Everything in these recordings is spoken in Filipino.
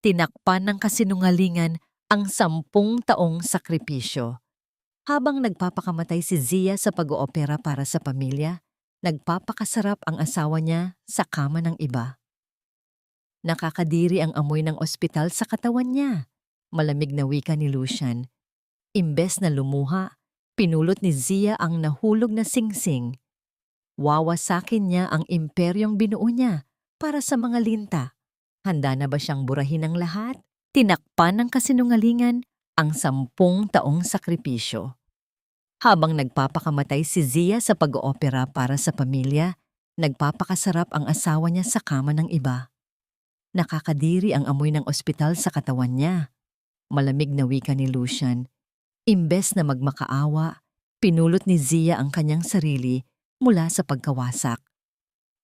Tinakpan ng kasinungalingan ang 10 taong sakripisyo. Habang nagpapakamatay si Zia sa pag-oopera para sa pamilya, nagpapakasarap ang asawa niya sa kama ng iba. Nakakadiri ang amoy ng ospital sa katawan niya. Malamig na wika ni Lucian. Imbes na lumuha, pinulot ni Zia ang nahulog na singsing. Wawasakin niya ang imperyong binuo niya para sa mga linta. Handa na ba siyang burahin ang lahat? Tinakpan ng kasinungalingan ang 10 taong sakripisyo. Habang nagpapakamatay si Zia sa pag-oopera para sa pamilya, nagpapakasarap ang asawa niya sa kama ng iba. Nakakadiri ang amoy ng ospital sa katawan niya. Malamig na wika ni Lucian. Imbes na magmakaawa, pinulot ni Zia ang kanyang sarili mula sa pagkawasak.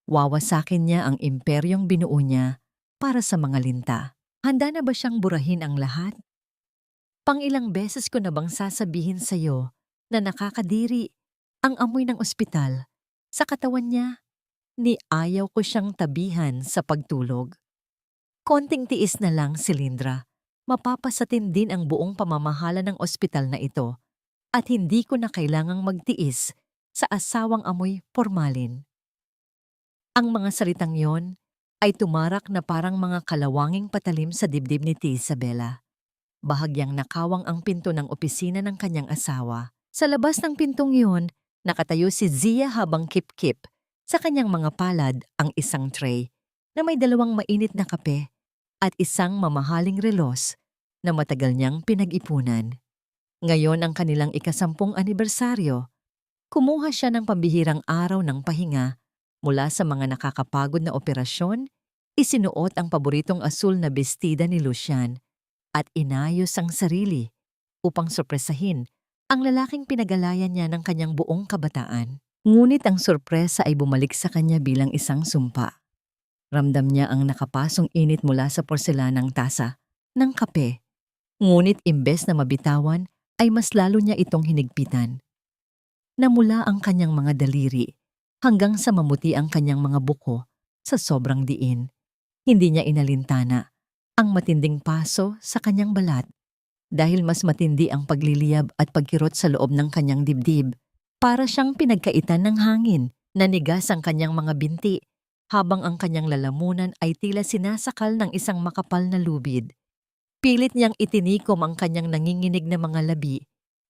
Wawasakin niya ang imperyong binuo niya para sa mga linta. Handa na ba siyang burahin ang lahat? Pangilang beses ko na bang sasabihin sa'yo na nakakadiri ang amoy ng ospital sa katawan niya? Ni ayaw ko siyang tabihan sa pagtulog. Konting tiis na lang, Silindra. Mapapasatin din ang buong pamamahala ng ospital na ito at hindi ko na kailangang magtiis sa asawang amoy formalin. Ang mga salitang yon ay tumarak na parang mga kalawanging patalim sa dibdib ni Tia Isabela. Bahagyang nakawang ang pinto ng opisina ng kanyang asawa. Sa labas ng pintong yon, nakatayo si Zia habang kip-kip sa kanyang mga palad ang isang tray na may 2 mainit na kape at isang mamahaling relos na matagal niyang pinag-ipunan. Ngayon ang kanilang ika-10 anibersaryo, kumuha siya ng pambihirang araw ng pahinga mula sa mga nakakapagod na operasyon, isinuot ang paboritong asul na bestida ni Lucian at inayos ang sarili upang sorpresahin ang lalaking pinagalayan niya ng kanyang buong kabataan. Ngunit ang sorpresa ay bumalik sa kanya bilang isang sumpa. Ramdam niya ang nakapasong init mula sa porselanang tasa ng kape. Ngunit imbes na mabitawan, ay mas lalo niya itong hinigpitan. Namula ang kanyang mga daliri hanggang sa mamuti ang kanyang mga buko sa sobrang diin. Hindi niya inalintana ang matinding paso sa kanyang balat dahil mas matindi ang pagliliyab at pagkirot sa loob ng kanyang dibdib. Para siyang pinagkaitan ng hangin, nanigas ang kanyang mga binti habang ang kanyang lalamunan ay tila sinasakal ng isang makapal na lubid. Pilit niyang itinikom ang kanyang nanginginig na mga labi,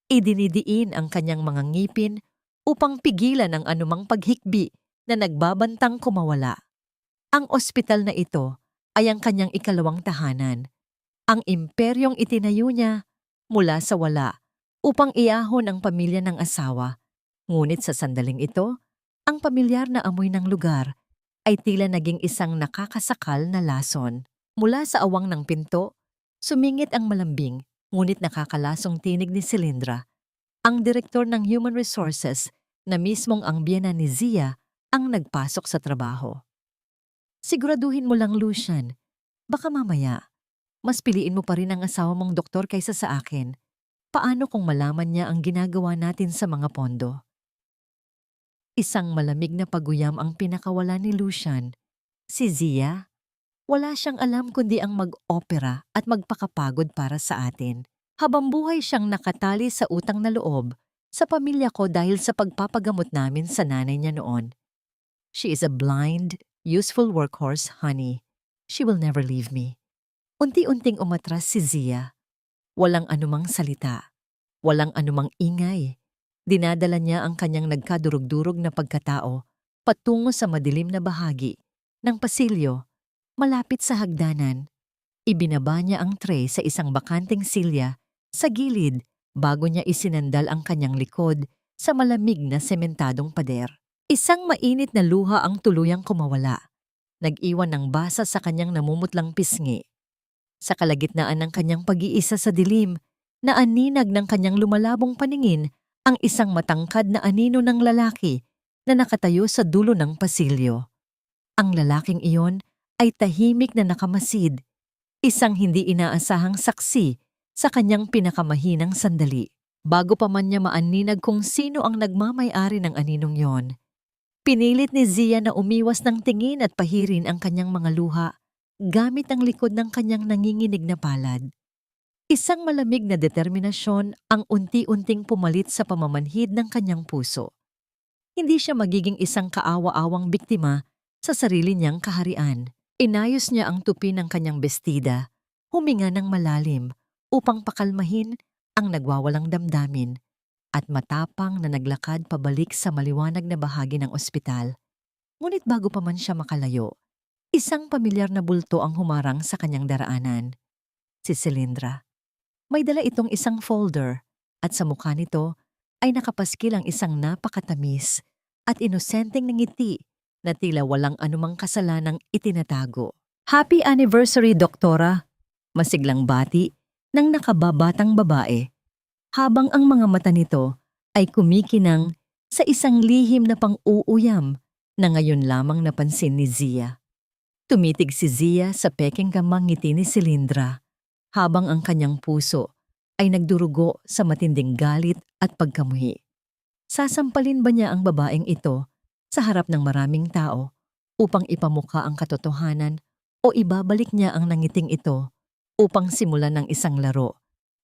idinidiin ang kanyang mga ngipin upang pigilan ang anumang paghikbi na nagbabantang kumawala. Ang ospital na ito ay ang kanyang ikalawang tahanan. Ang imperyong itinayo niya mula sa wala upang iahon ang pamilya ng asawa. Ngunit sa sandaling ito, ang pamilyar na amoy ng lugar ay tila naging isang nakakasakal na lason. Mula sa awang ng pinto, sumingit ang malambing ngunit nakakalasong tinig ni Silindra, ang direktor ng Human Resources na mismong ang biyena ni Zia ang nagpasok sa trabaho. Siguraduhin mo lang, Lucian, baka mamaya, mas piliin mo pa rin ang asawa mong doktor kaysa sa akin. Paano kung malaman niya ang ginagawa natin sa mga pondo? Isang malamig na paguyam ang pinakawala ni Lucian. Si Zia, wala siyang alam kundi ang mag-opera at magpakapagod para sa atin. Habang buhay siyang nakatali sa utang na loob sa pamilya ko dahil sa pagpapagamot namin sa nanay niya noon. She is a blind, useful workhorse, honey. She will never leave me. Unti-unting umatras si Zia. Walang anumang salita. Walang anumang ingay. Dinadala niya ang kanyang nagkadurog-durog na pagkatao patungo sa madilim na bahagi ng pasilyo, malapit sa hagdanan. Ibinaba niya ang tray sa isang bakanteng silya sa gilid bago niya isinandal ang kanyang likod sa malamig na sementadong pader. Isang mainit na luha ang tuluyang kumawala. Nag-iwan ng basa sa kanyang namumutlang pisngi. Sa kalagitnaan ng kanyang pag-iisa sa dilim, naaninag ng kanyang lumalabong paningin ang isang matangkad na anino ng lalaki na nakatayo sa dulo ng pasilyo. Ang lalaking iyon ay tahimik na nakamasid, isang hindi inaasahang saksi sa kanyang pinakamahinang sandali. Bago pa man niya maaninag kung sino ang nagmamay-ari ng aninong yon, pinilit ni Zia na umiwas ng tingin at pahirin ang kanyang mga luha gamit ang likod ng kanyang nanginginig na palad. Isang malamig na determinasyon ang unti-unting pumalit sa pamamanhid ng kanyang puso. Hindi siya magiging isang kaawa-awang biktima sa sarili niyang kaharian. Inayos niya ang tupi ng kanyang bestida, huminga ng malalim upang pakalmahin ang nagwawalang damdamin, at matapang na naglakad pabalik sa maliwanag na bahagi ng ospital. Ngunit bago pa man siya makalayo, isang pamilyar na bulto ang humarang sa kanyang daraanan. Si Cilindra. May dala itong isang folder at sa mukha nito ay nakapaskil ang isang napakatamis at inosenteng ngiti na tila walang anumang kasalanang itinatago. Happy anniversary, Doktora! Masiglang bati ng nakababatang babae, habang ang mga mata nito ay kumikinang sa isang lihim na pang-uuyam na ngayon lamang napansin ni Zia. Tumitig si Zia sa pekeng kamang ngiti ni Cilindra, habang ang kanyang puso ay nagdurugo sa matinding galit at pagkamuhi. Sasampalin ba niya ang babaeng ito sa harap ng maraming tao upang ipamukha ang katotohanan, o ibabalik niya ang nangiting ito upang simulan ng isang laro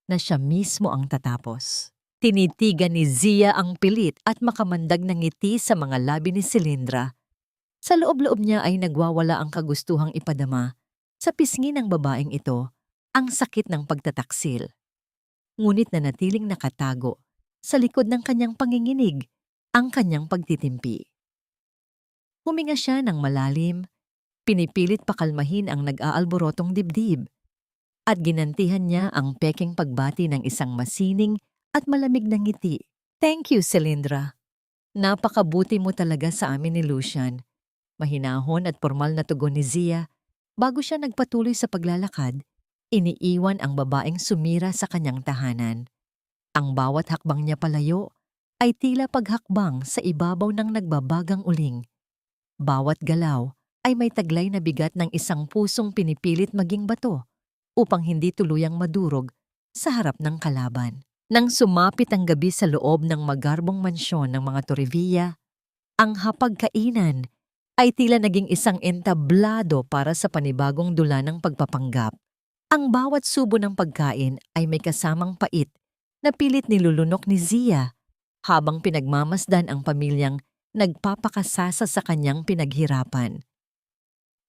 na siya mismo ang tatapos? Tinitigan ni Zia ang pilit at makamandag na ngiti sa mga labi ni Cilindra. Sa loob-loob niya ay nagwawala ang kagustuhang ipadama sa pisngi ng babaeng ito ang sakit ng pagtataksil. Ngunit nanatiling nakatago sa likod ng kanyang panginginig ang kanyang pagtitimpi. Huminga siya ng malalim, pinipilit pakalmahin ang nag-aalborotong dibdib, at ginantihan niya ang pekeng pagbati ng isang masining at malamig na ngiti. Thank you, Cilindra. Napakabuti mo talaga sa amin ni Lucian. Mahinahon at formal na tugon ni Zia bago siya nagpatuloy sa paglalakad. Iniiwan ang babaeng sumira sa kanyang tahanan. Ang bawat hakbang niya palayo ay tila paghakbang sa ibabaw ng nagbabagang uling. Bawat galaw ay may taglay na bigat ng isang pusong pinipilit maging bato upang hindi tuluyang madurog sa harap ng kalaban. Nang sumapit ang gabi sa loob ng magarbong mansyon ng mga Torrevilla, ang hapagkainan ay tila naging isang entablado para sa panibagong dula ng pagpapanggap. Ang bawat subo ng pagkain ay may kasamang pait na pilit nilulunok ni Zia habang pinagmamasdan ang pamilyang nagpapakasasa sa kanyang pinaghirapan.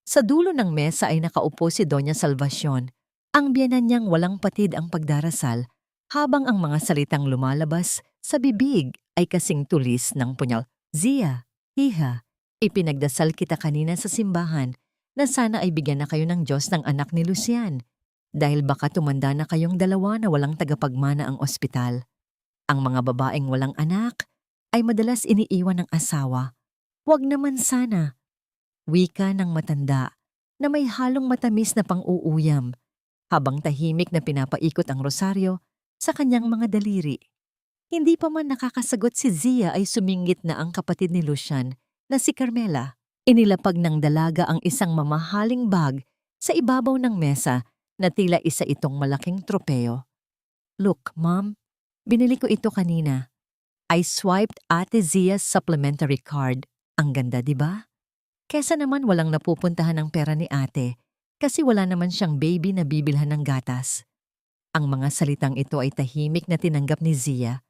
Sa dulo ng mesa ay nakaupo si Doña Salvacion, ang biyenan niyang walang patid ang pagdarasal, habang ang mga salitang lumalabas sa bibig ay kasing tulis ng punyal. Zia, Iha, ipinagdasal kita kanina sa simbahan na sana ay bigyan na kayo ng Diyos ng anak ni Lucian, dahil baka tumanda na kayong dalawa na walang tagapagmana ang ospital. Ang mga babaeng walang anak ay madalas iniiwan ng asawa. Huwag naman sana. Wika ng matanda na may halong matamis na pang-uuyam, habang tahimik na pinapaikot ang rosaryo sa kanyang mga daliri. Hindi pa man nakakasagot si Zia ay sumingit na ang kapatid ni Lucian na si Carmela. Inilapag ng dalaga ang isang mamahaling bag sa ibabaw ng mesa na tila isa itong malaking tropeo. Look, Mom, binili ko ito kanina. I swiped Ate Zia's supplementary card. Ang ganda, di ba? Kesa naman walang napupuntahan ng pera ni ate kasi wala naman siyang baby na bibilhan ng gatas. Ang mga salitang ito ay tahimik na tinanggap ni Zia.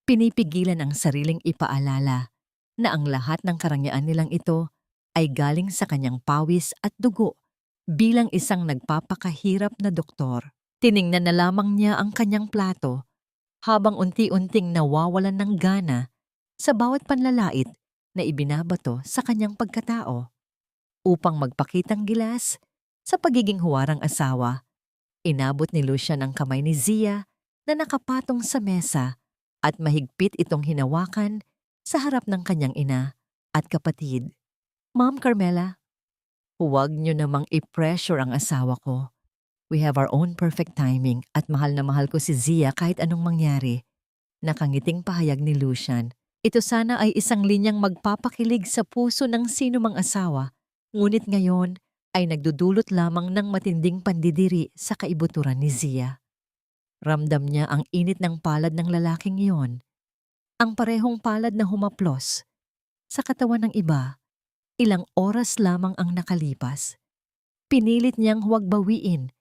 Pinipigilan ang sariling ipaalala na ang lahat ng karangyaan nilang ito ay galing sa kanyang pawis at dugo bilang isang nagpapakahirap na doktor. Tiningnan na lamang niya ang kanyang plato habang unti-unting nawawalan ng gana sa bawat panlalait na ibinabato sa kanyang pagkatao. Upang magpakitang gilas sa pagiging huwarang asawa, inabot ni Lucian ang kamay ni Zia na nakapatong sa mesa at mahigpit itong hinawakan sa harap ng kanyang ina at kapatid. Ma'am Carmela, huwag niyo namang i-pressure ang asawa ko. We have our own perfect timing at mahal na mahal ko si Zia kahit anong mangyari. Nakangiting pahayag ni Lucian. Ito sana ay isang linyang magpapakilig sa puso ng sino mang asawa, ngunit ngayon ay nagdudulot lamang ng matinding pandidiri sa kaibuturan ni Zia. Ramdam niya ang init ng palad ng lalaking iyon, ang parehong palad na humaplos sa katawan ng iba. Ilang oras lamang ang nakalipas, pinilit niyang huwag bawiin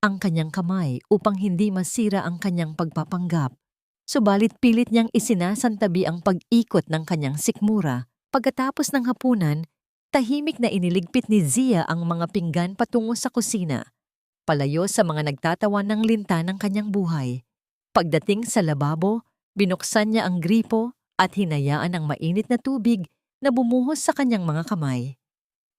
ang kanyang kamay upang hindi masira ang kanyang pagpapanggap. Subalit pilit niyang isinasantabi ang pag-ikot ng kanyang sikmura. Pagkatapos ng hapunan, tahimik na iniligpit ni Zia ang mga pinggan patungo sa kusina, palayo sa mga nagtatawan ng linta ng kanyang buhay. Pagdating sa lababo, binuksan niya ang gripo at hinayaan ang mainit na tubig na bumuhos sa kanyang mga kamay.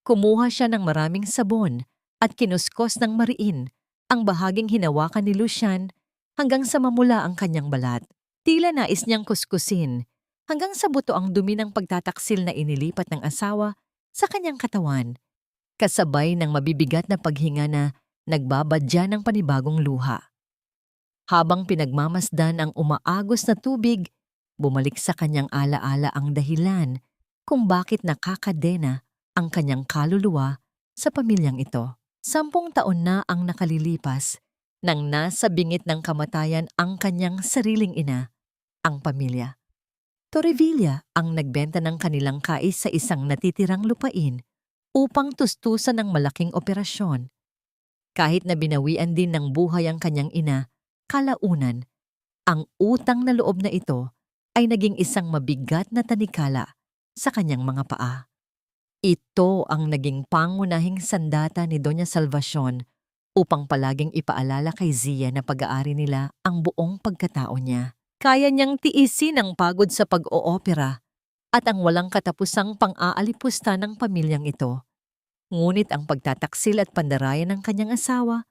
Kumuha siya ng maraming sabon at kinuskos ng mariin ang bahaging hinawakan ni Lucian hanggang sa mamula ang kanyang balat. Tila nais niyang kuskusin hanggang sa buto ang dumi ng pagtataksil na inilipat ng asawa sa kanyang katawan, kasabay ng mabibigat na paghinga na nagbabadya ng panibagong luha. Habang pinagmamasdan ang umaagos na tubig, bumalik sa kanyang alaala ang dahilan kung bakit nakakadena ang kanyang kaluluwa sa pamilyang ito. 10 taon na ang nakalilipas nang nasa bingit ng kamatayan ang kanyang sariling ina, ang pamilya. Torrevilla ang nagbenta ng kanilang kais sa isang natitirang lupain upang tustusan ng malaking operasyon. Kahit na binawian din ng buhay ang kanyang ina, kalaunan, ang utang na loob na ito ay naging isang mabigat na tanikala sa kanyang mga paa. Ito ang naging pangunahing sandata ni Doña Salvacion upang palaging ipaalala kay Zia na pag-aari nila ang buong pagkatao niya. Kaya niyang tiisin ang pagod sa pag-oopera at ang walang katapusang pang-aalipusta ng pamilyang ito. Ngunit ang pagtataksil at pandarayan ng kanyang asawa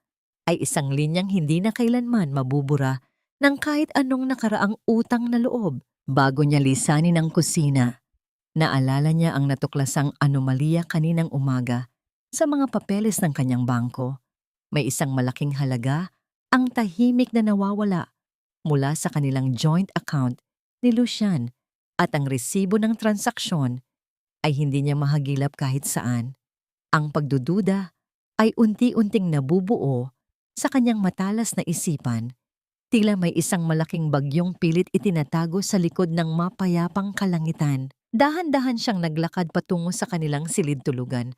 ay isang linyang hindi na kailanman mabubura ng kahit anong nakaraang utang na loob. Bago niya lisanin ang kusina, naalala niya ang natuklasang anomalya kaninang umaga sa mga papeles ng kanyang bangko. May isang malaking halaga ang tahimik na nawawala mula sa kanilang joint account ni Lucian at ang resibo ng transaksyon ay hindi niya mahagilap kahit saan. Ang pagdududa ay unti-unting nabubuo sa kanyang matalas na isipan, tila may isang malaking bagyong pilit itinatago sa likod ng mapayapang kalangitan. Dahan-dahan siyang naglakad patungo sa kanilang silid-tulugan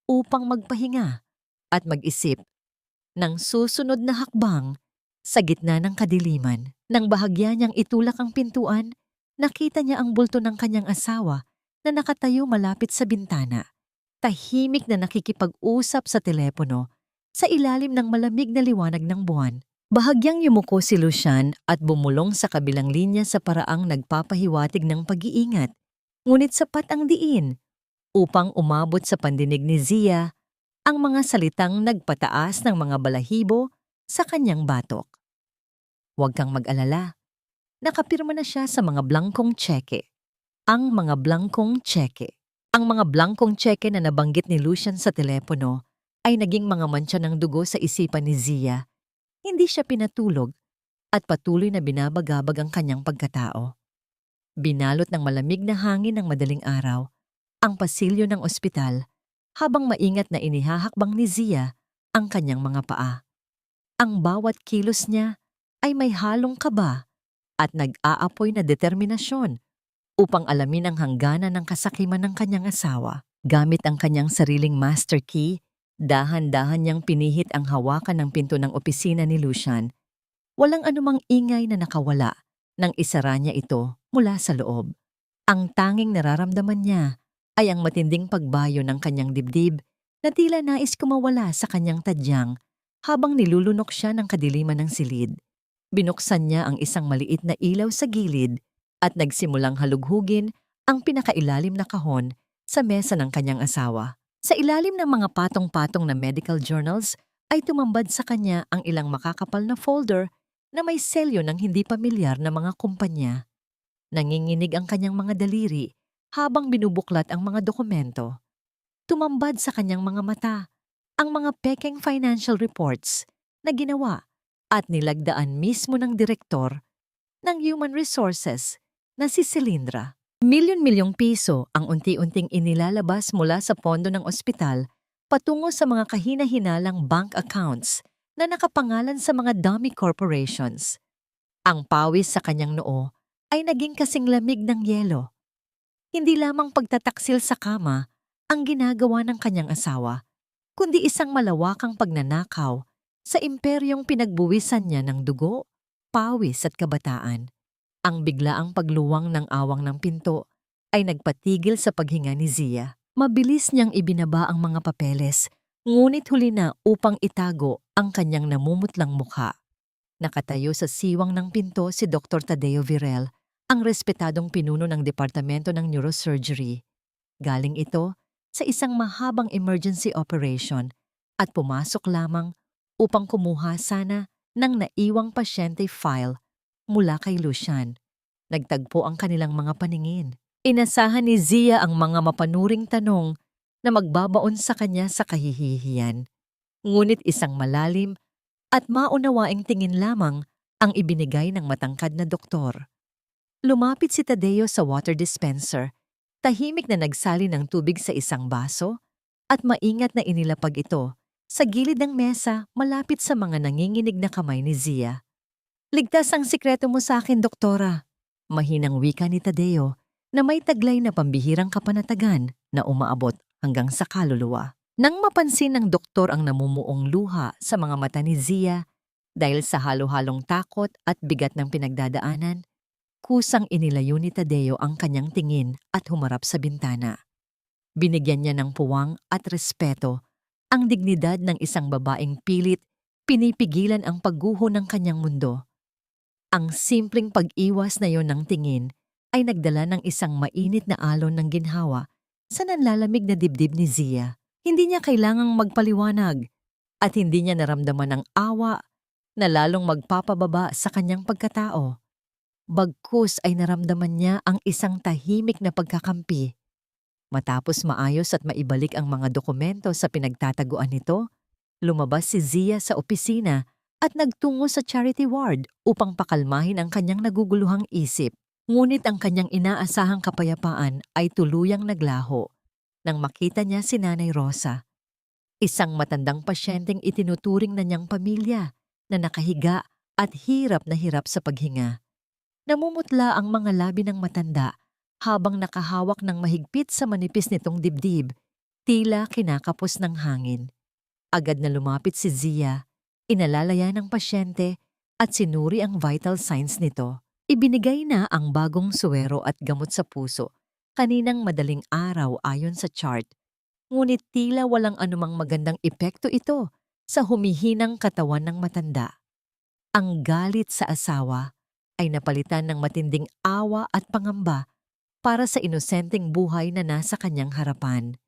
upang magpahinga at mag-isip ng susunod na hakbang sa gitna ng kadiliman. Nang bahagya niyang itulak ang pintuan, nakita niya ang bulto ng kanyang asawa na nakatayo malapit sa bintana, tahimik na nakikipag-usap sa telepono sa ilalim ng malamig na liwanag ng buwan. Bahagyang yumuko si Lucian at bumulong sa kabilang linya sa paraang nagpapahiwatig ng pag-iingat. Ngunit sapat ang diin upang umabot sa pandinig ni Zia ang mga salitang nagpataas ng mga balahibo sa kanyang batok. Huwag kang mag-alala. Nakapirma na siya sa mga blankong tseke. Ang mga blankong tseke. Ang mga blankong tseke na nabanggit ni Lucian sa telepono ay naging mga mantsa ng dugo sa isipan ni Zia. Hindi siya pinatulog at patuloy na binabagabag ang kanyang pagkatao. Binalot ng malamig na hangin ng madaling araw ang pasilyo ng ospital habang maingat na inihahakbang ni Zia ang kanyang mga paa. Ang bawat kilos niya ay may halong kaba at nag-aapoy na determinasyon upang alamin ang hangganan ng kasakiman ng kanyang asawa. Gamit ang kanyang sariling master key, dahan-dahan niyang pinihit ang hawakan ng pinto ng opisina ni Lucian. Walang anumang ingay na nakawala nang isara niya ito mula sa loob. Ang tanging nararamdaman niya ay ang matinding pagbayo ng kanyang dibdib na tila nais kumawala sa kanyang tadyang habang nilulunok siya ng kadiliman ng silid. Binuksan niya ang isang maliit na ilaw sa gilid at nagsimulang halughugin ang pinakailalim na kahon sa mesa ng kanyang asawa. Sa ilalim ng mga patong-patong na medical journals ay tumambad sa kanya ang ilang makakapal na folder na may selyo ng hindi pamilyar na mga kumpanya. Nanginginig ang kanyang mga daliri habang binubuklat ang mga dokumento. Tumambad sa kanyang mga mata ang mga pekeng financial reports na ginawa at nilagdaan mismo ng direktor ng Human Resources na si Cilindra. Milyon-milyong piso ang unti-unting inilalabas mula sa pondo ng ospital patungo sa mga kahina-hinalang bank accounts na nakapangalan sa mga dummy corporations. Ang pawis sa kanyang noo ay naging kasing lamig ng yelo. Hindi lamang pagtataksil sa kama ang ginagawa ng kanyang asawa. kundi isang malawakang pagnanakaw sa imperyong pinagbuwisan niya ng dugo, pawis at kabataan. Ang biglaang pagluwang ng awang ng pinto ay nagpatigil sa paghinga ni Zia. Mabilis niyang ibinaba ang mga papeles, ngunit huli na upang itago ang kanyang namumutlang mukha. Nakatayo sa siwang ng pinto si Dr. Tadeo Virel, ang respetadong pinuno ng Departamento ng Neurosurgery. Galing ito sa isang mahabang emergency operation at pumasok lamang upang kumuha sana ng naiwang pasyente file mula kay Lucian. Nagtagpo ang kanilang mga paningin. Inasahan ni Zia ang mga mapanuring tanong na magbabaon sa kanya sa kahihihiyan. Ngunit isang malalim at maunawaing tingin lamang ang ibinigay ng matangkad na doktor. Lumapit si Tadeo sa water dispenser, tahimik na nagsali ng tubig sa isang baso at maingat na inilapag ito sa gilid ng mesa malapit sa mga nanginginig na kamay ni Zia. "Ligtas ang sikreto mo sa akin, doktora," mahinang wika ni Tadeo na may taglay na pambihirang kapanatagan na umaabot hanggang sa kaluluwa. Nang mapansin ng doktor ang namumuong luha sa mga mata ni Zia dahil sa halo-halong takot at bigat ng pinagdadaanan, kusang inilayo ni Tadeo ang kanyang tingin at humarap sa bintana. Binigyan niya ng puwang at respeto ang dignidad ng isang babaeng pilit pinipigilan ang pagguho ng kanyang mundo. Ang simpleng pag-iwas na yon ng tingin ay nagdala ng isang mainit na alon ng ginhawa sa nanlalamig na dibdib ni Zia. Hindi niya kailangang magpaliwanag at hindi niya naramdaman ng awa na lalong magpapababa sa kanyang pagkatao. Bagkus ay naramdaman niya ang isang tahimik na pagkakampi. Matapos maayos at maibalik ang mga dokumento sa pinagtataguan nito, lumabas si Zia sa opisina at nagtungo sa charity ward upang pakalmahin ang kanyang naguguluhang isip. Ngunit ang kanyang inaasahang kapayapaan ay tuluyang naglaho nang makita niya si Nanay Rosa, isang matandang pasyenteng itinuturing na niyang pamilya na nakahiga at hirap na hirap sa paghinga. Namumutla ang mga labi ng matanda habang nakahawak ng mahigpit sa manipis nitong dibdib, tila kinakapos ng hangin. Agad na lumapit si Zia, inalalaya ng pasyente at sinuri ang vital signs nito. Ibinigay na ang bagong suwero at gamot sa puso kaninang madaling araw ayon sa chart. Ngunit tila walang anumang magandang epekto ito sa humihinang katawan ng matanda. Ang galit sa asawa ay napalitan ng matinding awa at pangamba para sa inosenteng buhay na nasa kanyang harapan.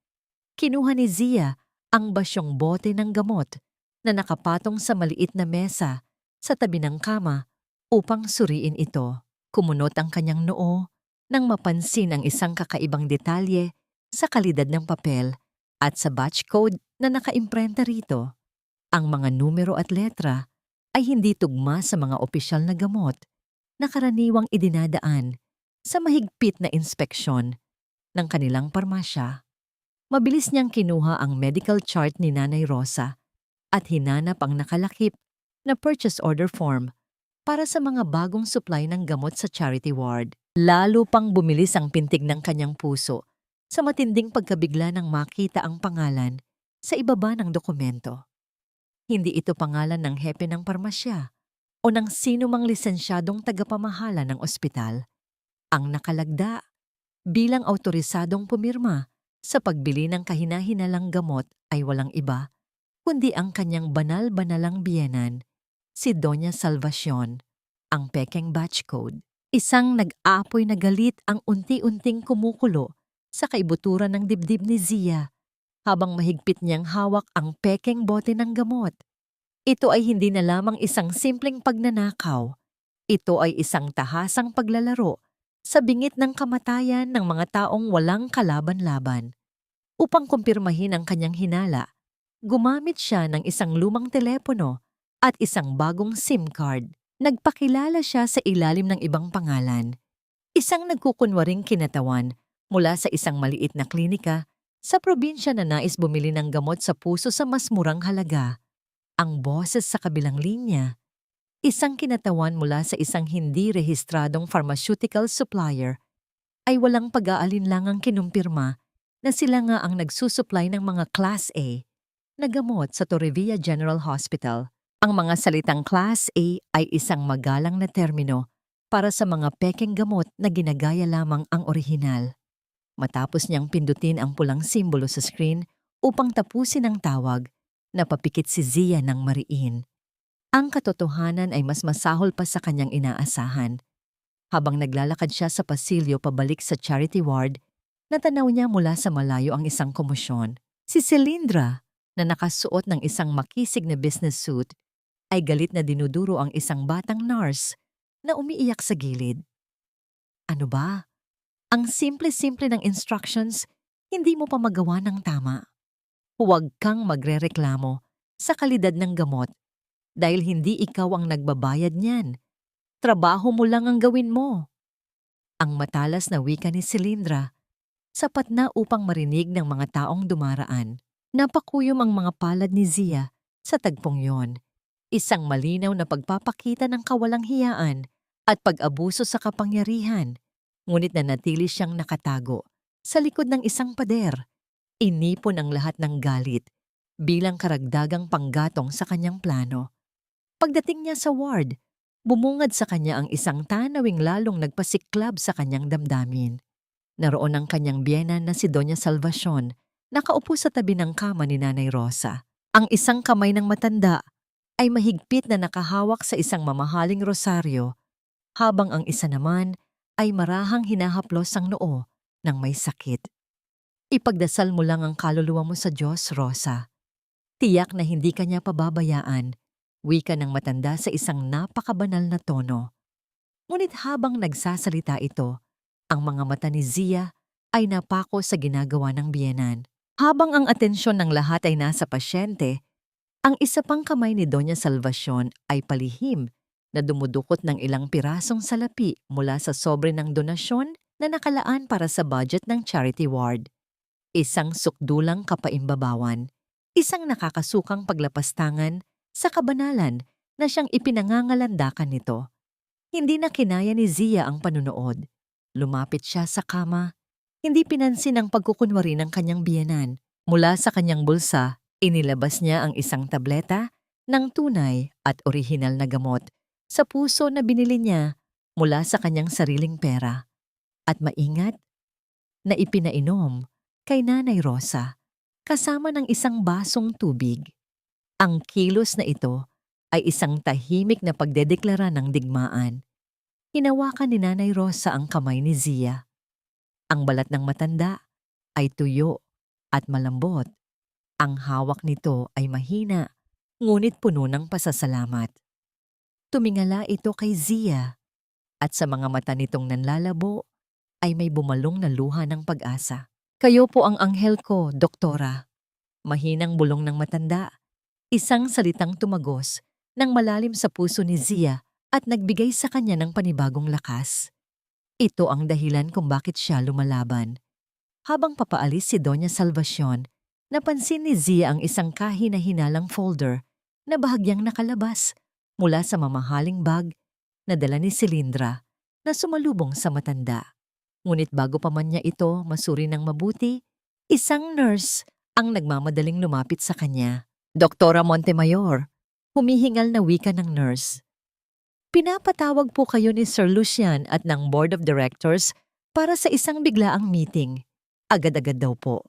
Kinuha ni Zia ang basyong bote ng gamot na nakapatong sa maliit na mesa sa tabi ng kama upang suriin ito. Kumunot ang kanyang noo nang mapansin ang isang kakaibang detalye sa kalidad ng papel at sa batch code na nakaimprenta rito. Ang mga numero at letra ay hindi tugma sa mga opisyal na gamot na karaniwang idinadaan sa mahigpit na inspeksyon ng kanilang parmasya. Mabilis niyang kinuha ang medical chart ni Nanay Rosa at hinanap ang nakalakip na purchase order form para sa mga bagong supply ng gamot sa charity ward. Lalo pang bumilis ang pintig ng kanyang puso sa matinding pagkabigla nang makita ang pangalan sa ibaba ng dokumento. Hindi ito pangalan ng hepe ng parmasya o ng sino mang lisensyadong tagapamahala ng ospital. Ang nakalagda bilang awtorisadong pumirma sa pagbili ng kahina-hinalang gamot ay walang iba kundi ang kanyang banal-banalang biyenan, si Doña Salvacion, ang pekeng batch code. Isang nag-aapoy na galit ang unti-unting kumukulo sa kaibuturan ng dibdib ni Zia habang mahigpit niyang hawak ang pekeng bote ng gamot. Ito ay hindi na lamang isang simpleng pagnanakaw. Ito ay isang tahasang paglalaro sa bingit ng kamatayan ng mga taong walang kalaban-laban. Upang kumpirmahin ang kanyang hinala, gumamit siya ng isang lumang telepono at isang bagong SIM card. Nagpakilala siya sa ilalim ng ibang pangalan. Isang nagkukunwaring kinatawan mula sa isang maliit na klinika sa probinsya na nais bumili ng gamot sa puso sa mas murang halaga. Ang boses sa kabilang linya, isang kinatawan mula sa isang hindi rehistradong pharmaceutical supplier, ay walang pag-aalinlangang kinumpirma na sila nga ang nagsusupply ng mga Class A na gamot sa Torrevilla General Hospital. Ang mga salitang Class A ay isang magalang na termino para sa mga pekeng gamot na ginagaya lamang ang orihinal. Matapos niyang pindutin ang pulang simbolo sa screen upang tapusin ang tawag, napapikit si Zia ng mariin. Ang katotohanan ay mas masahol pa sa kanyang inaasahan. Habang naglalakad siya sa pasilyo pabalik sa charity ward, natanaw niya mula sa malayo ang isang komosyon. Si Celindra, na nakasuot ng isang makisig na business suit, ay galit na dinuduro ang isang batang nurse na umiiyak sa gilid. Ano ba? Ang simple-simple ng instructions, hindi mo pa magawa ng tama. Huwag kang magrereklamo sa kalidad ng gamot dahil hindi ikaw ang nagbabayad niyan. Trabaho mo lang ang gawin mo. Ang matalas na wika ni Celindra, sapat na upang marinig ng mga taong dumaraan. Napakuyom ang mga palad ni Zia sa tagpong yon. Isang malinaw na pagpapakita ng kawalang hiyaan at pag-abuso sa kapangyarihan. Ngunit nanatili siyang nakatago sa likod ng isang pader. Inipon ang lahat ng galit bilang karagdagang panggatong sa kanyang plano. Pagdating niya sa ward, bumungad sa kanya ang isang tanawing lalong nagpasiklab sa kanyang damdamin. Naroon ang kanyang biyenan na si Doña Salvacion, nakaupo sa tabi ng kama ni Nanay Rosa. Ang isang kamay ng matanda ay mahigpit na nakahawak sa isang mamahaling rosaryo, habang ang isa naman ay marahang hinahaplos ang noo ng may sakit. Ipagdasal mo lang ang kaluluwa mo sa Diyos, Rosa. Tiyak na hindi ka niya pababayaan, wika ng matanda sa isang napakabanal na tono. Ngunit habang nagsasalita ito, ang mga mata ni Zia ay napako sa ginagawa ng biyenan. Habang ang atensyon ng lahat ay nasa pasyente, ang isa pang kamay ni Doña Salvacion ay palihim na dumudukot ng ilang pirasong salapi mula sa sobre ng donasyon na nakalaan para sa budget ng charity ward. Isang sukdulang kapaimbabawan, isang nakakasukang paglapastangan sa kabanalan na siyang ipinangangalandakan nito. Hindi na kinaya ni Zia ang panunood. Lumapit siya sa kama, hindi pinansin ang pagkukunwari ng kanyang biyenan. Mula sa kanyang bulsa, inilabas niya ang isang tableta ng tunay at orihinal na gamot sa puso na binili niya mula sa kanyang sariling pera. At maingat na ipinainom kay Nanay Rosa kasama ng isang basong tubig. Ang kilos na ito ay isang tahimik na pagdedeklara ng digmaan. Hinawakan ni Nanay Rosa ang kamay ni Zia. Ang balat ng matanda ay tuyo at malambot. Ang hawak nito ay mahina, ngunit puno ng pasasalamat. Tumingala ito kay Zia, at sa mga mata nitong nanlalabo ay may bumalong na luha ng pag-asa. Kayo po ang anghel ko, doktora. Mahinang bulong ng matanda, isang salitang tumagos ng malalim sa puso ni Zia at nagbigay sa kanya ng panibagong lakas. Ito ang dahilan kung bakit siya lumalaban. Habang papaalis si Doña Salvacion, napansin ni Zia ang isang kahina-hinalang folder na bahagyang nakalabas mula sa mamahaling bag na dala ni Celindra na sumalubong sa matanda. Ngunit bago pa man niya ito masuri ng mabuti, isang nurse ang nagmamadaling lumapit sa kanya. Doktora Montemayor, humihingal na wika ng nurse. Pinapatawag po kayo ni Sir Lucian at ng Board of Directors para sa isang biglaang meeting. Agad-agad daw po.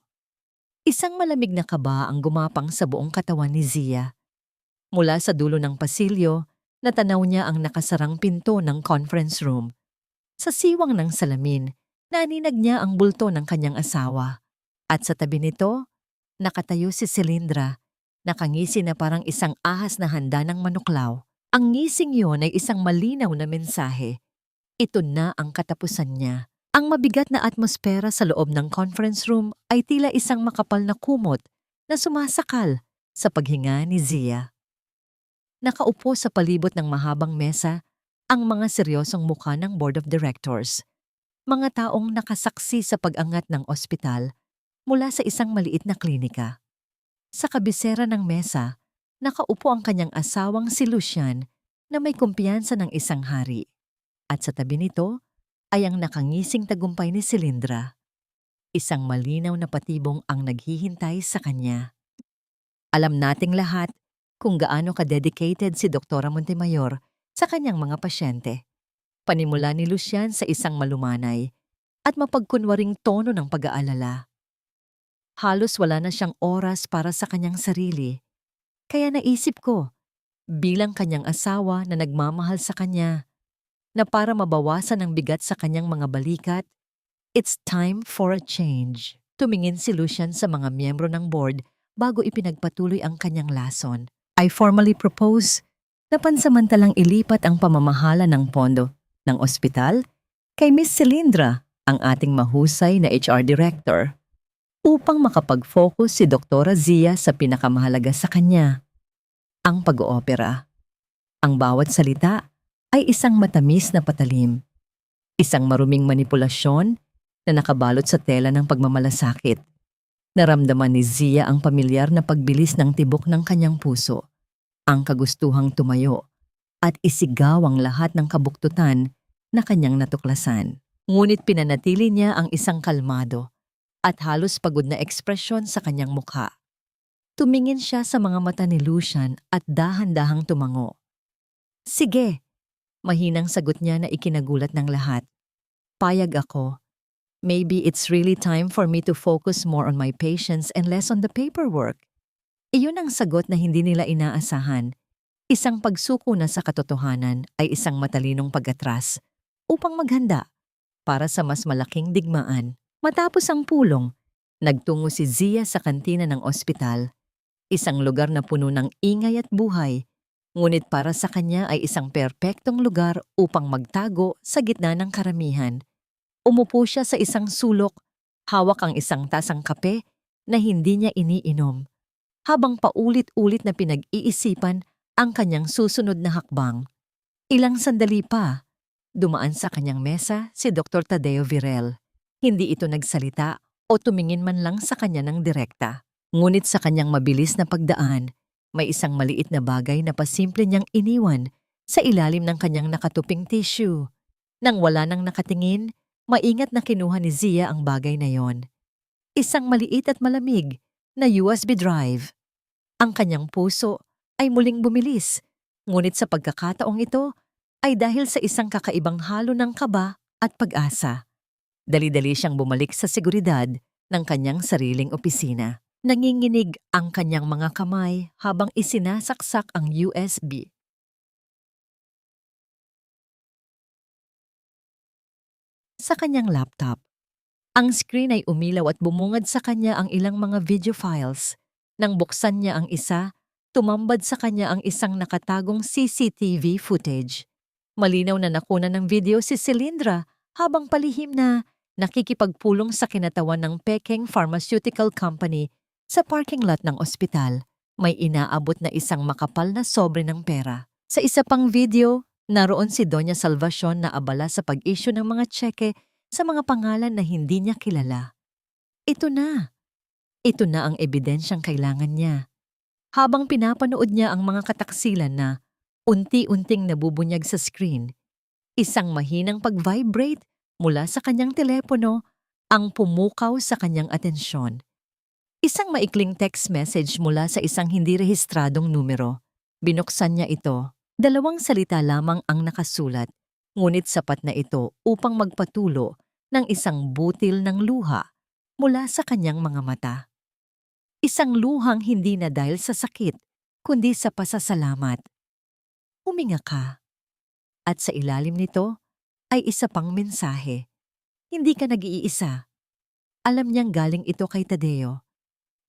Isang malamig na kaba ang gumapang sa buong katawan ni Zia. Mula sa dulo ng pasilyo, natanaw niya ang nakasarang pinto ng conference room. Sa siwang ng salamin, naninag niya ang bulto ng kanyang asawa. At sa tabi nito, nakatayo si Celindra, nakangisi na parang isang ahas na handa ng manuklaw. Ang ngising yon ay isang malinaw na mensahe. Ito na ang katapusan niya. Ang mabigat na atmosfera sa loob ng conference room ay tila isang makapal na kumot na sumasakal sa paghinga ni Zia. Nakaupo sa palibot ng mahabang mesa ang mga seryosong mukha ng Board of Directors. Mga taong nakasaksi sa pag-angat ng ospital mula sa isang maliit na klinika. Sa kabisera ng mesa, nakaupo ang kanyang asawang si Lucian na may kumpiyansa ng isang hari. At sa tabi nito ay ang nakangising tagumpay ni Celindra. Isang malinaw na patibong ang naghihintay sa kanya. Alam nating lahat kung gaano ka-dedicated si Doktora Montemayor sa kanyang mga pasyente. Panimula ni Lucian sa isang malumanay at mapagkunwaring tono ng pag-aalala. Halos wala na siyang oras para sa kanyang sarili. Kaya naisip ko, bilang kanyang asawa na nagmamahal sa kanya, na para mabawasan ang bigat sa kanyang mga balikat, it's time for a change. Tumingin si Lucian sa mga miyembro ng board bago ipinagpatuloy ang kanyang lason. I formally propose na pansamantalang ilipat ang pamamahala ng pondo ng ospital kay Miss Cilindra, ang ating mahusay na HR Director, upang makapag-focus si Doktora Zia sa pinakamahalaga sa kanya, ang pag-oopera. Ang bawat salita ay isang matamis na patalim, isang maruming manipulasyon na nakabalot sa tela ng pagmamalasakit. Naramdaman ni Zia ang pamilyar na pagbilis ng tibok ng kanyang puso, ang kagustuhang tumayo, at isigaw ang lahat ng kabuktutan na kanyang natuklasan. Ngunit pinanatili niya ang isang kalmado at halos pagod na ekspresyon sa kanyang mukha. Tumingin siya sa mga mata ni Lucian at dahan-dahang tumango. Sige, mahinang sagot niya na ikinagulat ng lahat. Payag ako. Maybe it's really time for me to focus more on my patients and less on the paperwork. Iyon ang sagot na hindi nila inaasahan. Isang pagsuko na sa katotohanan ay isang matalinong pag-atras upang maghanda para sa mas malaking digmaan. Matapos ang pulong, nagtungo si Zia sa kantina ng ospital, isang lugar na puno ng ingay at buhay, ngunit para sa kanya ay isang perpektong lugar upang magtago sa gitna ng karamihan. Umupo siya sa isang sulok, hawak ang isang tasang kape na hindi niya iniinom, habang paulit-ulit na pinag-iisipan ang kanyang susunod na hakbang. Ilang sandali pa, dumaan sa kanyang mesa si Dr. Tadeo Virel. Hindi ito nagsalita o tumingin man lang sa kanya ng direkta. Ngunit sa kanyang mabilis na pagdaan, may isang maliit na bagay na pasimple niyang iniwan sa ilalim ng kanyang nakatuping tissue. Nang wala nang nakatingin, maingat na kinuha ni Zia ang bagay na yon. Isang maliit at malamig na USB drive. Ang kanyang puso ay muling bumilis, ngunit sa pagkakataong ito ay dahil sa isang kakaibang halo ng kaba at pag-asa. Dali-dali siyang bumalik sa seguridad ng kanyang sariling opisina. Nanginginig ang kanyang mga kamay habang isinasaksak ang USB. Sa kanyang laptop, ang screen ay umilaw at bumungad sa kanya ang ilang mga video files. Nang buksan niya ang isa, tumambad sa kanya ang isang nakatagong CCTV footage. Malinaw na nakuna ng video si Cilindra habang palihim na nakikipagpulong sa kinatawan ng Peking Pharmaceutical Company sa parking lot ng ospital. May inaabot na isang makapal na sobre ng pera. Sa isa pang video, naroon si Doña Salvacion na abala sa pag-issue ng mga tseke sa mga pangalan na hindi niya kilala. Ito na. Ito na ang ebidensyang kailangan niya. Habang pinapanood niya ang mga kataksilan na unti-unting nabubunyag sa screen, isang mahinang pag-vibrate mula sa kanyang telepono ang pumukaw sa kanyang atensyon. Isang maikling text message mula sa isang hindi rehistradong numero. Binuksan niya ito. 2 salita lamang ang nakasulat, ngunit sapat na ito upang magpatulo ng isang butil ng luha mula sa kanyang mga mata. Isang luhang hindi na dahil sa sakit, kundi sa pasasalamat. Huminga ka. At sa ilalim nito ay isa pang mensahe. Hindi ka nag-iisa. Alam niyang galing ito kay Tadeo.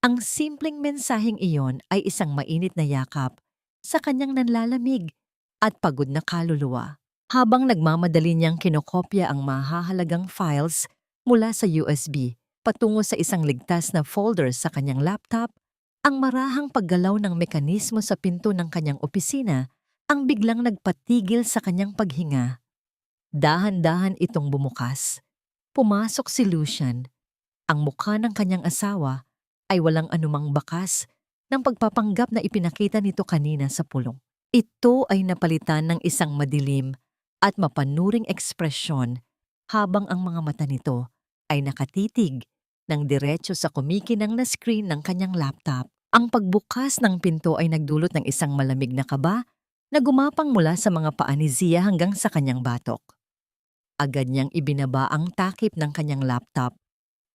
Ang simpleng mensaheng iyon ay isang mainit na yakap sa kanyang nanlalamig at pagod na kaluluwa. Habang nagmamadali niyang kinokopya ang mahahalagang files mula sa USB patungo sa isang ligtas na folder sa kanyang laptop, ang marahang paggalaw ng mekanismo sa pinto ng kanyang opisina ang biglang nagpatigil sa kanyang paghinga. Dahan-dahan itong bumukas. Pumasok si Lucian. Ang mukha ng kanyang asawa ay walang anumang bakas ng pagpapanggap na ipinakita nito kanina sa pulong. Ito ay napalitan ng isang madilim at mapanuring ekspresyon habang ang mga mata nito ay nakatitig ng diretso sa kumikinang na screen ng kanyang laptop. Ang pagbukas ng pinto ay nagdulot ng isang malamig na kaba na gumapang mula sa mga paa ni Zia hanggang sa kanyang batok. Agad niyang ibinaba ang takip ng kanyang laptop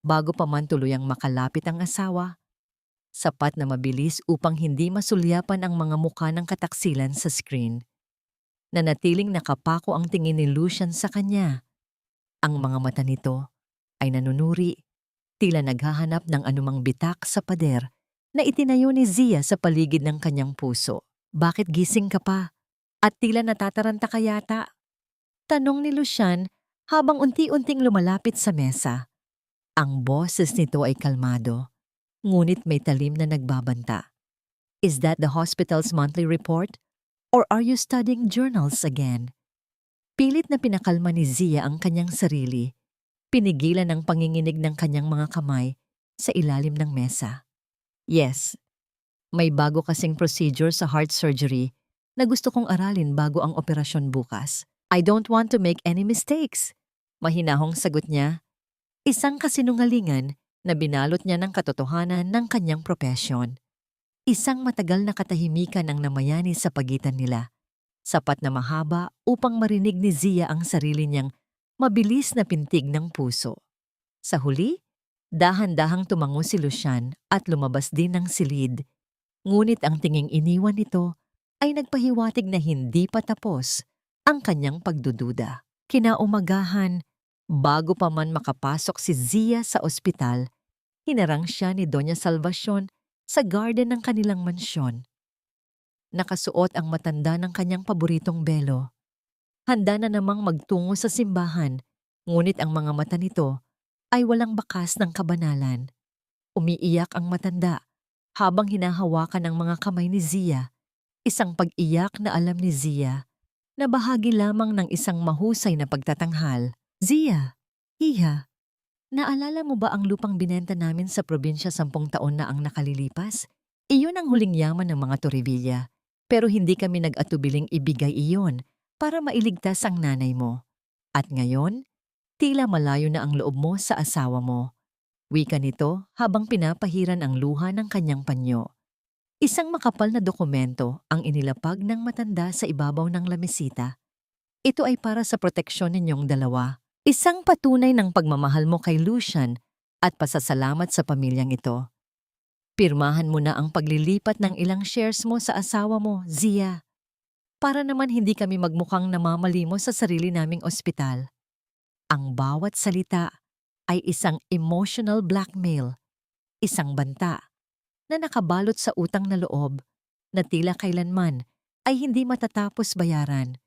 bago pa man tuluyang makalapit ang asawa, sapat na mabilis upang hindi masulyapan ang mga mukha ng kataksilan sa screen. Nanatiling nakapako ang tingin ni Lucian sa kanya. Ang mga mata nito ay nanunuri, tila naghahanap ng anumang bitak sa pader na itinayo ni Zia sa paligid ng kanyang puso. Bakit gising ka pa? At tila natataranta ka yata? Tanong ni Lucian habang unti-unting lumalapit sa mesa. Ang boses nito ay kalmado, ngunit may talim na nagbabanta. Is that the hospital's monthly report? Or are you studying journals again? Pilit na pinakalma ni Zia ang kanyang sarili, pinigilan ang panginginig ng kanyang mga kamay sa ilalim ng mesa. Yes, may bago kasing procedure sa heart surgery na gusto kong aralin bago ang operasyon bukas. I don't want to make any mistakes. Mahinahong sagot niya, isang kasinungalingan na binalot niya ng katotohanan ng kanyang propesyon. Isang matagal na katahimikan ang namayani sa pagitan nila, sapat na mahaba upang marinig ni Zia ang sarili niyang mabilis na pintig ng puso. Sa huli, dahan-dahang tumango si Lucian at lumabas din ng silid, ngunit ang tinging iniwan nito ay nagpahiwatig na hindi pa tapos ang kanyang pagdududa. Kinaumagahan, bago pa man makapasok si Zia sa ospital, hinarang siya ni Doña Salvacion sa garden ng kanilang mansyon. Nakasuot ang matanda ng kanyang paboritong belo. Handa na namang magtungo sa simbahan, ngunit ang mga mata nito ay walang bakas ng kabanalan. Umiiyak ang matanda habang hinahawakan ang mga kamay ni Zia, isang pag-iyak na alam ni Zia na bahagi lamang ng isang mahusay na pagtatanghal. Zia, iha, naalala mo ba ang lupang binenta namin sa probinsya 10 taon na ang nakalilipas? Iyon ang huling yaman ng mga Torrevilla, pero hindi kami nag-atubiling ibigay iyon para mailigtas ang nanay mo. At ngayon, tila malayo na ang loob mo sa asawa mo. Wika nito habang pinapahiran ang luha ng kanyang panyo. Isang makapal na dokumento ang inilapag ng matanda sa ibabaw ng lamesita. Ito ay para sa proteksyon ninyong dalawa. Isang patunay ng pagmamahal mo kay Lucian at pasasalamat sa pamilyang ito. Pirmahan mo na ang paglilipat ng ilang shares mo sa asawa mo, Zia. Para naman hindi kami magmukhang namamalimos sa sarili naming ospital. Ang bawat salita ay isang emotional blackmail, isang banta na nakabalot sa utang na loob na tila kailanman ay hindi matatapos bayaran.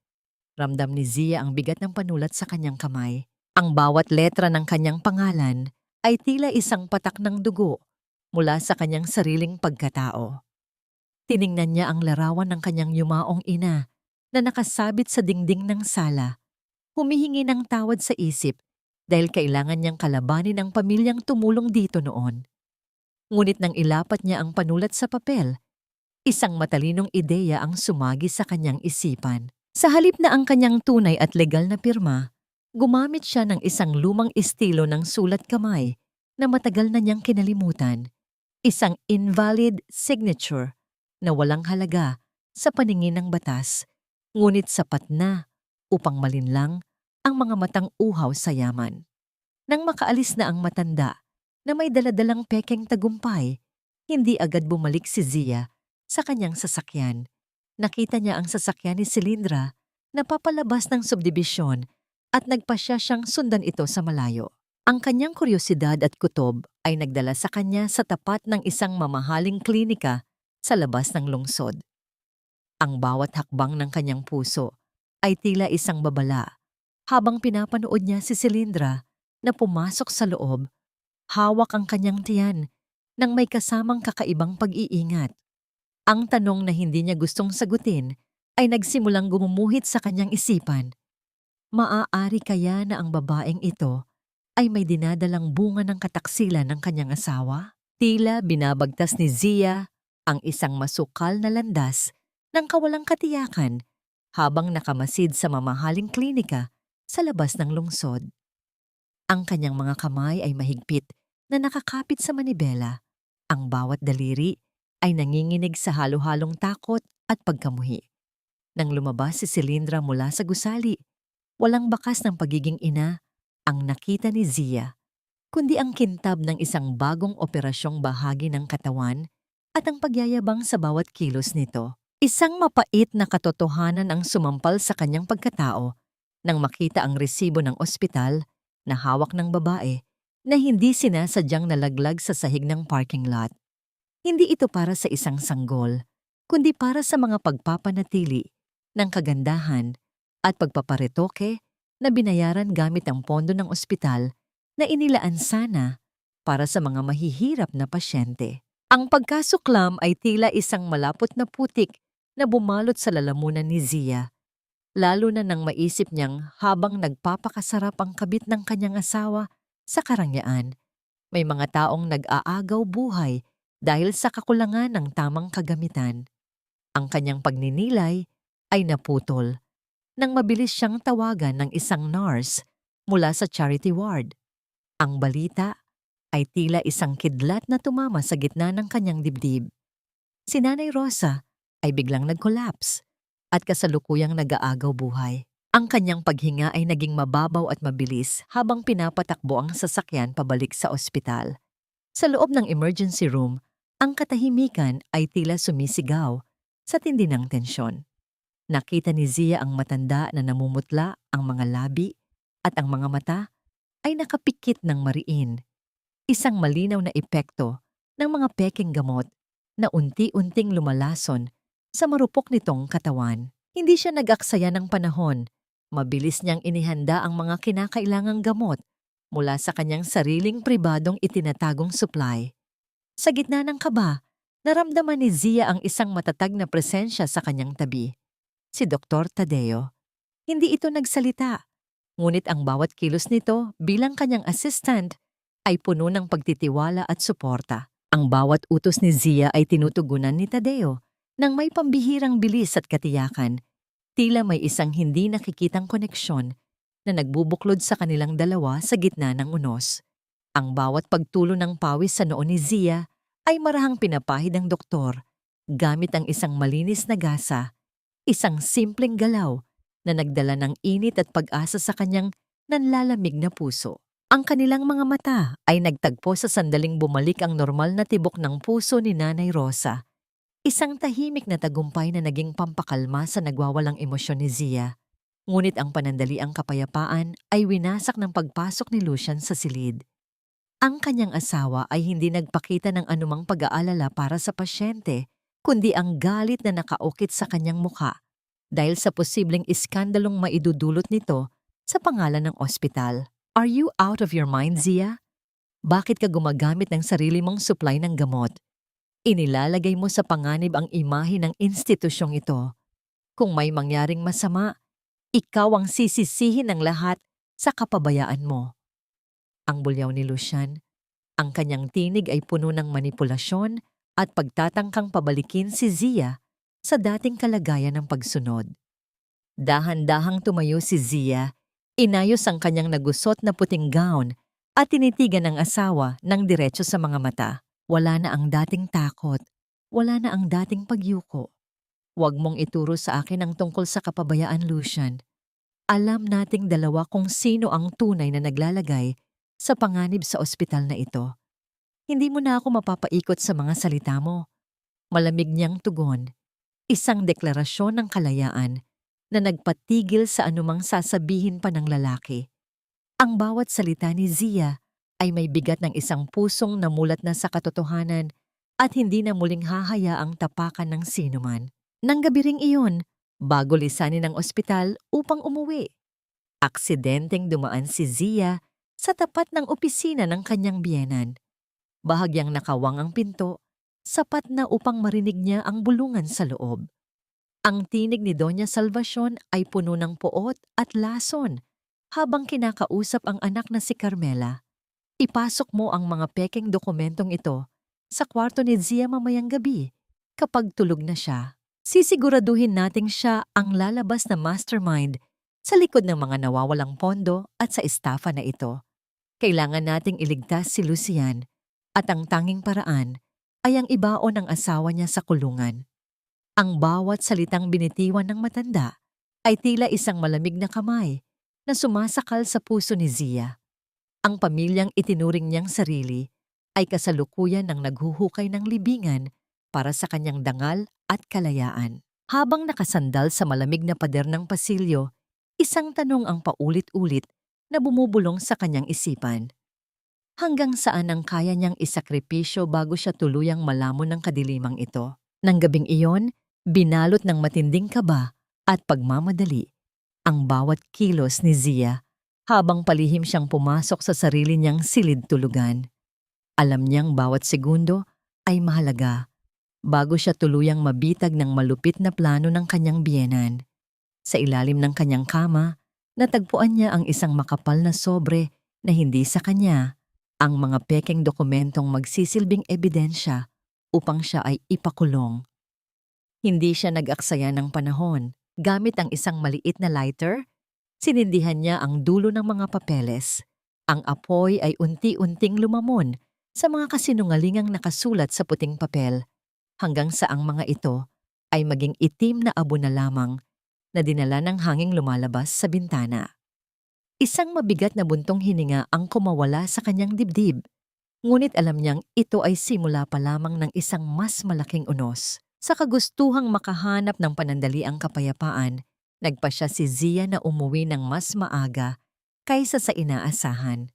Ramdam ni Zia ang bigat ng panulat sa kanyang kamay. Ang bawat letra ng kanyang pangalan ay tila isang patak ng dugo mula sa kanyang sariling pagkatao. Tiningnan niya ang larawan ng kanyang yumaong ina na nakasabit sa dingding ng sala. Humihingi ng tawad sa isip dahil kailangan niyang kalabanin ang pamilyang tumulong dito noon. Ngunit nang ilapat niya ang panulat sa papel, isang matalinong ideya ang sumagi sa kanyang isipan. Sa halip na ang kanyang tunay at legal na pirma, gumamit siya ng isang lumang estilo ng sulat kamay na matagal na niyang kinalimutan. Isang invalid signature na walang halaga sa paningin ng batas, ngunit sapat na upang malinlang ang mga matang uhaw sa yaman. Nang makaalis na ang matanda na may daladalang pekeng tagumpay, hindi agad bumalik si Zia sa kanyang sasakyan. Nakita niya ang sasakyan ni Cilindra na papalabas ng subdibisyon at nagpasya siyang sundan ito sa malayo. Ang kanyang kuryosidad at kutob ay nagdala sa kanya sa tapat ng isang mamahaling klinika sa labas ng lungsod. Ang bawat hakbang ng kanyang puso ay tila isang babala habang pinapanood niya si Cilindra na pumasok sa loob, hawak ang kanyang tiyan nang may kasamang kakaibang pag-iingat. Ang tanong na hindi niya gustong sagutin ay nagsimulang gumumuhit sa kanyang isipan. Maaari kaya na ang babaeng ito ay may dinadalang bunga ng kataksilan ng kanyang asawa? Tila binabagtas ni Zia ang isang masukal na landas ng kawalang katiyakan habang nakamasid sa mamahaling klinika sa labas ng lungsod. Ang kanyang mga kamay ay mahigpit na nakakapit sa manibela. Ang bawat daliri ay nanginginig sa halo-halong takot at pagkamuhi. Nang lumabas si Cilindra mula sa gusali, walang bakas ng pagiging ina ang nakita ni Zia, kundi ang kintab ng isang bagong operasyong bahagi ng katawan at ang pagyayabang sa bawat kilos nito. Isang mapait na katotohanan ang sumampal sa kanyang pagkatao nang makita ang resibo ng ospital na hawak ng babae na hindi sinasadyang nalaglag sa sahig ng parking lot. Hindi ito para sa isang sanggol, kundi para sa mga pagpapanatili ng kagandahan at pagpaparetoke na binayaran gamit ang pondo ng ospital na inilaan sana para sa mga mahihirap na pasyente. Ang pagkasuklam ay tila isang malapot na putik na bumalot sa lalamunan ni Zia, lalo na nang maisip niyang habang nagpapakasarap ang kabit ng kanyang asawa sa karangyaan, may mga taong nag-aagaw buhay dahil sa kakulangan ng tamang kagamitan. Ang kanyang pagninilay ay naputol nang mabilis siyang tawagan ng isang nurse mula sa charity ward. Ang balita ay tila isang kidlat na tumama sa gitna ng kanyang dibdib. Si Nanay Rosa ay biglang nag-collapse at kasalukuyang nag-aagaw buhay. Ang kanyang paghinga ay naging mababaw at mabilis habang pinapatakbo ang sasakyan pabalik sa ospital. Sa loob ng emergency room, ang katahimikan ay tila sumisigaw sa tindi ng tensyon. Nakita ni Zia ang matanda na namumutla ang mga labi at ang mga mata ay nakapikit ng mariin. Isang malinaw na epekto ng mga peking gamot na unti-unting lumalason sa marupok nitong katawan. Hindi siya nag-aksaya ng panahon. Mabilis niyang inihanda ang mga kinakailangang gamot mula sa kanyang sariling pribadong itinatagong supply. Sa gitna ng kaba, naramdaman ni Zia ang isang matatag na presensya sa kanyang tabi. Si Dr. Tadeo. Hindi ito nagsalita, ngunit ang bawat kilos nito bilang kanyang assistant ay puno ng pagtitiwala at suporta. Ang bawat utos ni Zia ay tinutugunan ni Tadeo nang may pambihirang bilis at katiyakan, tila may isang hindi nakikitang koneksyon na nagbubuklod sa kanilang dalawa sa gitna ng unos. Ang bawat pagtulo ng pawis sa noo ni Zia ay marahang pinapahid ng doktor gamit ang isang malinis na gasa, isang simpleng galaw na nagdala ng init at pag-asa sa kanyang nanlalamig na puso. Ang kanilang mga mata ay nagtagpo sa sandaling bumalik ang normal na tibok ng puso ni Nanay Rosa. Isang tahimik na tagumpay na naging pampakalma sa nagwawalang emosyon ni Zia. Ngunit ang panandaliang kapayapaan ay winasak ng pagpasok ni Lucian sa silid. Ang kanyang asawa ay hindi nagpakita ng anumang pag-aalala para sa pasyente, kundi ang galit na nakaukit sa kanyang mukha dahil sa posibleng iskandalong maidudulot nito sa pangalan ng ospital. Are you out of your mind, Zia? Bakit ka gumagamit ng sarili mong supply ng gamot? Inilalagay mo sa panganib ang imahe ng institusyong ito. Kung may mangyaring masama, ikaw ang sisisihin ng lahat sa kapabayaan mo. Ang bulyaw ni Lucian, ang kanyang tinig ay puno ng manipulasyon at pagtatangkang pabalikin si Zia sa dating kalagayan ng pagsunod. Dahan-dahang tumayo si Zia, inayos ang kanyang nagusot na puting gown at tinitigan ng asawa ng diretso sa mga mata. Wala na ang dating takot, wala na ang dating pagyuko. Huwag mong ituro sa akin ang tungkol sa kapabayaan, Lucian. Alam nating dalawa kung sino ang tunay na naglalagay sa panganib sa ospital na ito. Hindi mo na ako mapapaikot sa mga salita mo. Malamig niyang tugon, isang deklarasyon ng kalayaan na nagpatigil sa anumang sasabihin pa ng lalaki. Ang bawat salita ni Zia ay may bigat ng isang pusong namulat na sa katotohanan at hindi na muling hahayaang tapakan ng sinuman. Nang gabi ring iyon, bago lisanin ng ospital upang umuwi, aksidenteng dumaan si Zia sa tapat ng opisina ng kanyang biyenan. Bahagyang nakawang ang pinto, sapat na upang marinig niya ang bulungan sa loob. Ang tinig ni Doña Salvacion ay puno ng poot at lason habang kinakausap ang anak na si Carmela. Ipasok mo ang mga pekeng dokumentong ito sa kwarto ni Zia mamayang gabi kapag tulog na siya. Sisiguraduhin nating siya ang lalabas na mastermind sa likod ng mga nawawalang pondo at sa estafa na ito. Kailangan nating iligtas si Lucian at ang tanging paraan ay ang ibaon ng asawa niya sa kulungan. Ang bawat salitang binitiwan ng matanda ay tila isang malamig na kamay na sumasakal sa puso ni Zia. Ang pamilyang itinuring niyang sarili ay kasalukuyan ng naghuhukay ng libingan para sa kanyang dangal at kalayaan. Habang nakasandal sa malamig na pader ng pasilyo, isang tanong ang paulit-ulit na bumubulong sa kanyang isipan. Hanggang saan ang kaya niyang isakripisyo bago siya tuluyang malamon ng kadilimang ito? Nang gabing iyon, binalot ng matinding kaba at pagmamadali ang bawat kilos ni Zia habang palihim siyang pumasok sa sarili niyang silid tulugan. Alam niyang bawat segundo ay mahalaga bago siya tuluyang mabitag ng malupit na plano ng kanyang biyenan. Sa ilalim ng kanyang kama, natagpuan niya ang isang makapal na sobre na hindi sa kanya, ang mga pekeng dokumentong magsisilbing ebidensya upang siya ay ipakulong. Hindi siya nag-aksaya ng panahon. Gamit ang isang maliit na lighter, sinindihan niya ang dulo ng mga papeles. Ang apoy ay unti-unting lumamon sa mga kasinungalingang nakasulat sa puting papel, hanggang sa ang mga ito ay maging itim na abo na lamang na dinala ng hanging lumalabas sa bintana. Isang mabigat na buntong hininga ang kumawala sa kanyang dibdib, ngunit alam niyang ito ay simula pa lamang ng isang mas malaking unos. Sa kagustuhang makahanap ng panandaliang kapayapaan, nagpasya si Zia na umuwi ng mas maaga kaysa sa inaasahan.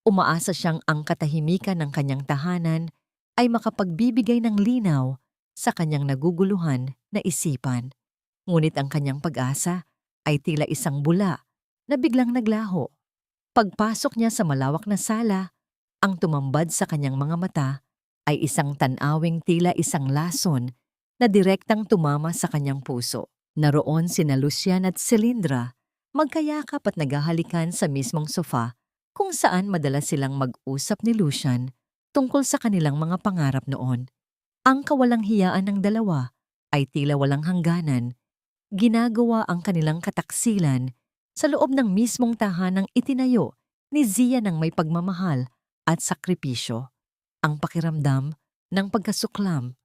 Umaasa siyang ang katahimikan ng kanyang tahanan ay makapagbibigay ng linaw sa kanyang naguguluhan na isipan. Ngunit ang kanyang pag-asa ay tila isang bula na biglang naglaho. Pagpasok niya sa malawak na sala, ang tumambad sa kanyang mga mata ay isang tanawing tila isang lason na direktang tumama sa kanyang puso. Naroon sina Lucian at Celindra, magkayakap at naghahalikan sa mismong sofa kung saan madalas silang mag-usap ni Lucian tungkol sa kanilang mga pangarap noon. Ang kawalang hiyaan ng dalawa ay tila walang hangganan. Ginagawa ang kanilang kataksilan sa loob ng mismong tahanang itinayo ni Zia ng may pagmamahal at sakripisyo. Ang pakiramdam ng pagkasuklam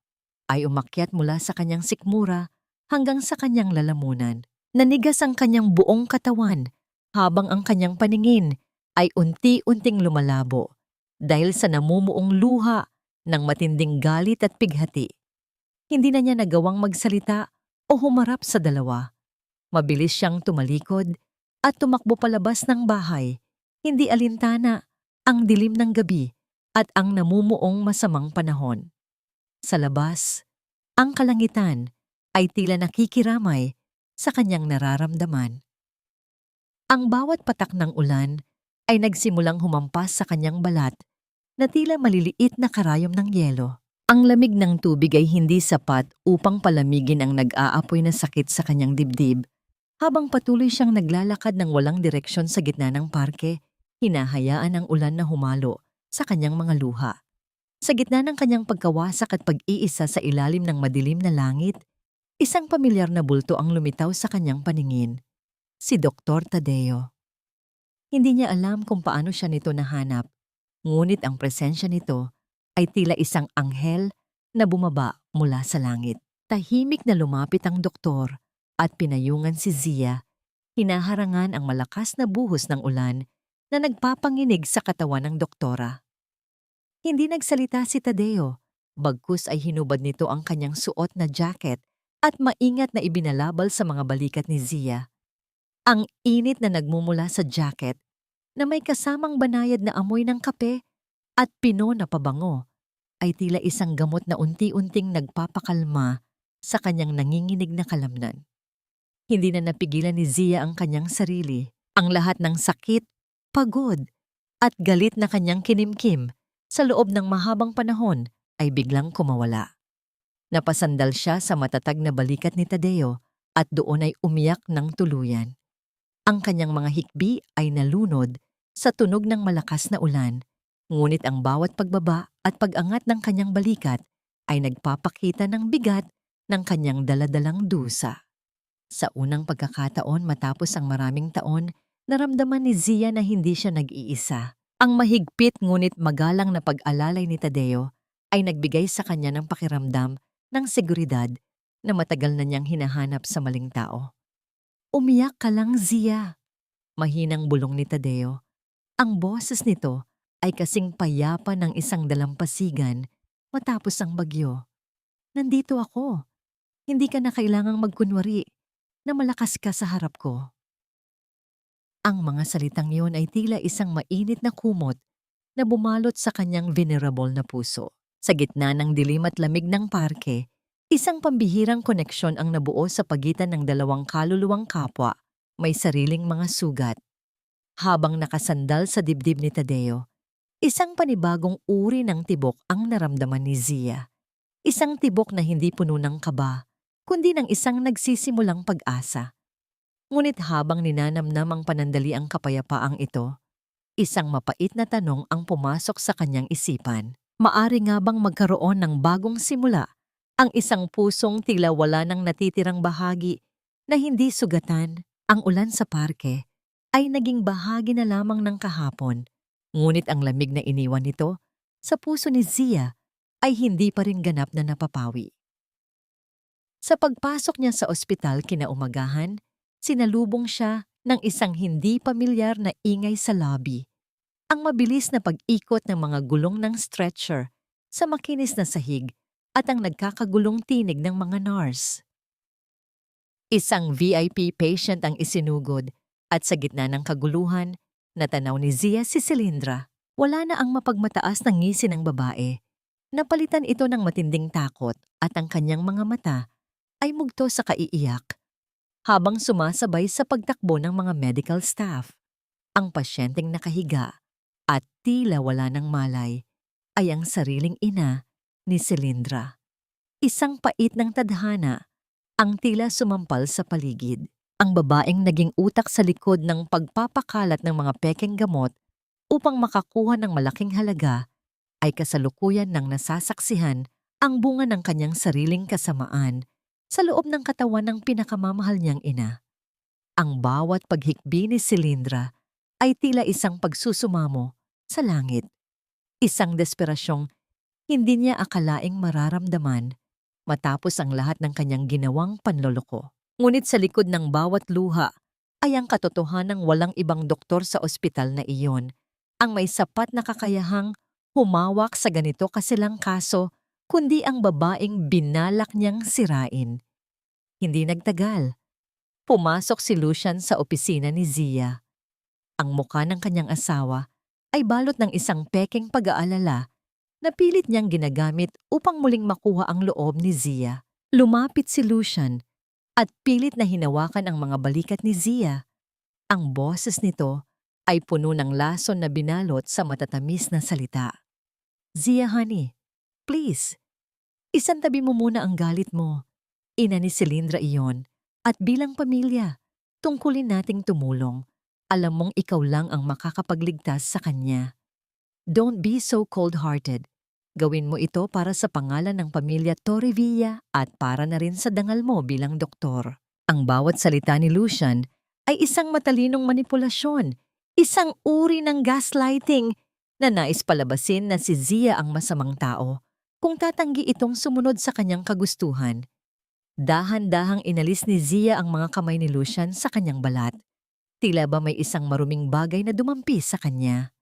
ay umakyat mula sa kanyang sikmura hanggang sa kanyang lalamunan. Nanigas ang kanyang buong katawan habang ang kanyang paningin ay unti-unting lumalabo dahil sa namumuong luha ng matinding galit at pighati. Hindi na niya nagawang magsalita o humarap sa dalawa. Mabilis siyang tumalikod at tumakbo palabas ng bahay, hindi alintana ang dilim ng gabi at ang namumuong masamang panahon. Sa labas, ang kalangitan ay tila nakikiramay sa kanyang nararamdaman. Ang bawat patak ng ulan ay nagsimulang humampas sa kanyang balat na tila maliliit na karayom ng yelo. Ang lamig ng tubig ay hindi sapat upang palamigin ang nag-aapoy na sakit sa kanyang dibdib. Habang patuloy siyang naglalakad ng walang direksyon sa gitna ng parke, hinahayaan ang ulan na humalo sa kanyang mga luha. Sa gitna ng kanyang pagkawasak at pag-iisa sa ilalim ng madilim na langit, isang pamilyar na bulto ang lumitaw sa kanyang paningin. Si Dr. Tadeo. Hindi niya alam kung paano siya nito nahanap, ngunit ang presensya nito ay tila isang anghel na bumaba mula sa langit. Tahimik na lumapit ang doktor at pinayungan si Zia, hinaharangan ang malakas na buhos ng ulan na nagpapanginig sa katawan ng doktora. Hindi nagsalita si Tadeo, bagkus ay hinubad nito ang kanyang suot na jacket at maingat na ibinalabal sa mga balikat ni Zia. Ang init na nagmumula sa jacket na may kasamang banayad na amoy ng kape at pino na pabango ay tila isang gamot na unti-unting nagpapakalma sa kanyang nanginginig na kalamnan. Hindi na napigilan ni Zia ang kanyang sarili. Ang lahat ng sakit, pagod at galit na kanyang kinimkim sa loob ng mahabang panahon ay biglang kumawala. Napasandal siya sa matatag na balikat ni Tadeo at doon ay umiyak ng tuluyan. Ang kanyang mga hikbi ay nalunod sa tunog ng malakas na ulan, ngunit ang bawat pagbaba at pag-angat ng kanyang balikat ay nagpapakita ng bigat ng kanyang daladalang dusa. Sa unang pagkakataon matapos ang maraming taon, naramdaman ni Zia na hindi siya nag-iisa. Ang mahigpit ngunit magalang na pag-alalay ni Tadeo ay nagbigay sa kanya ng pakiramdam ng seguridad na matagal na niyang hinahanap sa maling tao. "Umiyak ka lang, Zia," mahinang bulong ni Tadeo. Ang boses nito ay kasing payapa ng isang dalampasigan matapos ang bagyo. "Nandito ako. Hindi ka na kailangang magkunwari na malakas ka sa harap ko." Ang mga salitang iyon ay tila isang mainit na kumot na bumalot sa kanyang venerable na puso. Sa gitna ng dilim at lamig ng parke, isang pambihirang koneksyon ang nabuo sa pagitan ng dalawang kaluluwang kapwa, may sariling mga sugat. Habang nakasandal sa dibdib ni Tadeo, isang panibagong uri ng tibok ang naramdaman ni Zia. Isang tibok na hindi puno ng kaba, kundi ng isang nagsisimulang pag-asa. Ngunit habang ninanamnam ang panandaliang kapayapaang ito, isang mapait na tanong ang pumasok sa kanyang isipan. Maari nga bang magkaroon ng bagong simula ang isang pusong tila wala ng natitirang bahagi na hindi sugatan? Ang ulan sa parke ay naging bahagi na lamang ng kahapon, ngunit ang lamig na iniwan nito sa puso ni Zia ay hindi pa rin ganap na napapawi. Sa pagpasok niya sa ospital kinaumagahan, sinalubong siya ng isang hindi pamilyar na ingay sa lobby. Ang mabilis na pag-ikot ng mga gulong ng stretcher sa makinis na sahig at ang nagkakagulong tinig ng mga nurse. Isang VIP patient ang isinugod at sa gitna ng kaguluhan, natanaw ni Zia si Cilindra. Wala na ang mapagmataas na ngisi ng babae. Napalitan ito ng matinding takot at ang kanyang mga mata ay mugto sa kaiiyak. Habang sumasabay sa pagtakbo ng mga medical staff, ang pasyenteng nakahiga at tila wala ng malay ay ang sariling ina ni Cilindra. Isang pait ng tadhana ang tila sumampal sa paligid. Ang babaeng naging utak sa likod ng pagpapakalat ng mga pekeng gamot upang makakuha ng malaking halaga ay kasalukuyan ng nasasaksihan ang bunga ng kanyang sariling kasamaan sa loob ng katawan ng pinakamamahal niyang ina. Ang bawat paghikbi ni Cilindra ay tila isang pagsusumamo sa langit. Isang desperasyong hindi niya akalaing mararamdaman matapos ang lahat ng kanyang ginawang panloloko. Ngunit sa likod ng bawat luha ay ang katotohanang walang ibang doktor sa ospital na iyon ang may sapat na kakayahang humawak sa ganito kasilang kaso kundi ang babaeng binalak niyang sirain. Hindi nagtagal. Pumasok si Lucian sa opisina ni Zia. Ang mukha ng kanyang asawa ay balot ng isang pekeng pag-aalala na pilit niyang ginagamit upang muling makuha ang loob ni Zia. Lumapit si Lucian at pilit na hinawakan ang mga balikat ni Zia. Ang boses nito ay puno ng lason na binalot sa matatamis na salita. "Zia, honey, please, isantabi mo muna ang galit mo. Ina ni Cilindra iyon at bilang pamilya, tungkulin nating tumulong. Alam mong ikaw lang ang makakapagligtas sa kanya. Don't be so cold-hearted. Gawin mo ito para sa pangalan ng pamilya Torrevilla at para na rin sa dangal mo bilang doktor." Ang bawat salita ni Lucian ay isang matalinong manipulasyon, isang uri ng gaslighting na nais palabasin na si Zia ang masamang tao kung tatanggi itong sumunod sa kanyang kagustuhan. Dahan-dahang inalis ni Zia ang mga kamay ni Lucian sa kanyang balat. Tila ba may isang maruming bagay na dumampi sa kanya.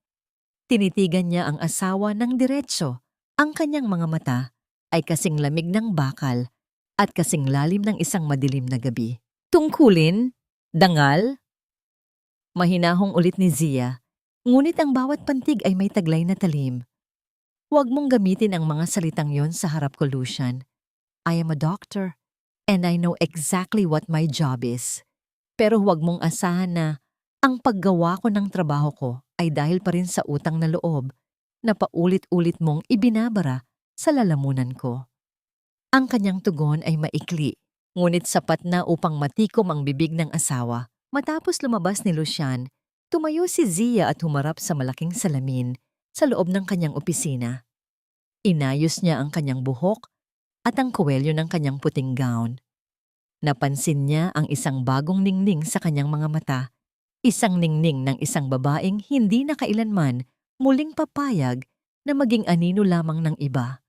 Tinitigan niya ang asawa ng diretso. Ang kanyang mga mata ay kasing lamig ng bakal at kasing lalim ng isang madilim na gabi. "Tungkulin? Dangal?" Mahinahong ulit ni Zia, ngunit ang bawat pantig ay may taglay na talim. "Huwag mong gamitin ang mga salitang yon sa harap ko, Lucian. I am a doctor and I know exactly what my job is. Pero huwag mong asahan na ang paggawa ko ng trabaho ko ay dahil pa rin sa utang na loob na paulit-ulit mong ibinabara sa lalamunan ko." Ang kanyang tugon ay maikli, ngunit sapat na upang matikom ang bibig ng asawa. Matapos lumabas ni Lucian, tumayo si Zia at humarap sa malaking salamin sa loob ng kanyang opisina. Inayos niya ang kanyang buhok at ang kuwelyo ng kanyang puting gown. Napansin niya ang isang bagong ningning sa kanyang mga mata, isang ningning ng isang babaeng hindi na kailanman muling papayag na maging anino lamang ng iba.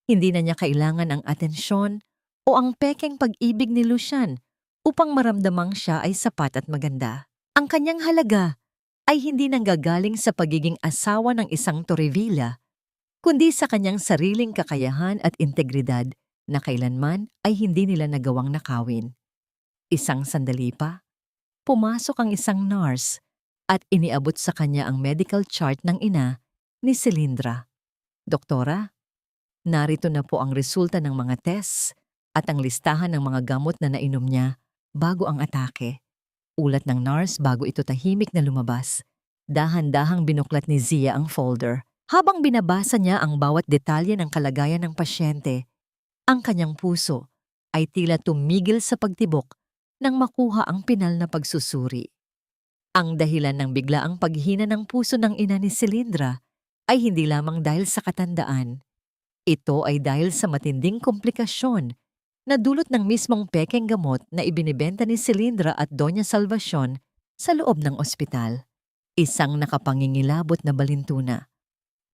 Hindi na niya kailangan ang atensyon o ang pekeng pag-ibig ni Lucian upang maramdamang siya ay sapat at maganda. Ang kanyang halaga ay hindi nanggagaling sa pagiging asawa ng isang Torrevilla, kundi sa kanyang sariling kakayahan at integridad na kailanman ay hindi nila nagawang nakawin. Isang sandali pa, pumasok ang isang nurse at iniabot sa kanya ang medical chart ng ina ni Cilindra. Doktora, narito na po ang resulta ng mga tests at ang listahan ng mga gamot na nainom niya bago ang atake. Ulat ng nurse bago ito tahimik na lumabas. Dahan-dahang binuklat ni Zia ang folder. Habang binabasa niya ang bawat detalye ng kalagayan ng pasyente, ang kanyang puso ay tila tumigil sa pagtibok nang makuha ang pinal na pagsusuri. Ang dahilan ng biglaang paghina ng puso ng ina ni Cilindra ay hindi lamang dahil sa katandaan. Ito ay dahil sa matinding komplikasyon na dulot ng mismong pekeng gamot na ibinibenta ni Cilindra at Doña Salvacion sa loob ng ospital. Isang nakapangingilabot na balintuna.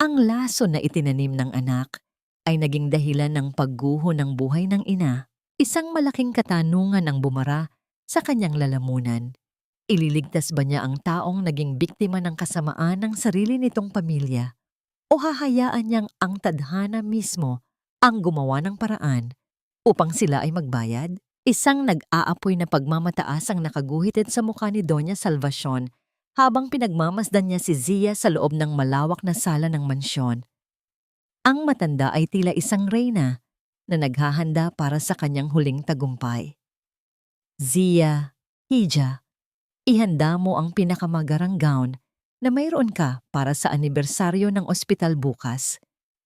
Ang laso na itinanim ng anak ay naging dahilan ng pagguho ng buhay ng ina. Isang malaking katanungan ang bumara sa kanyang lalamunan. Ililigtas ba niya ang taong naging biktima ng kasamaan ng sarili nitong pamilya? O hahayaan niyang ang tadhana mismo ang gumawa ng paraan upang sila ay magbayad? Isang nag-aapoy na pagmamataas ang nakaguhitid sa mukha ni Doña Salvacion habang pinagmamasdan niya si Zia sa loob ng malawak na sala ng mansyon. Ang matanda ay tila isang reyna na naghahanda para sa kanyang huling tagumpay. Zia, Hija, ihanda mo ang pinakamagarang gown na mayroon ka para sa anibersaryo ng ospital bukas.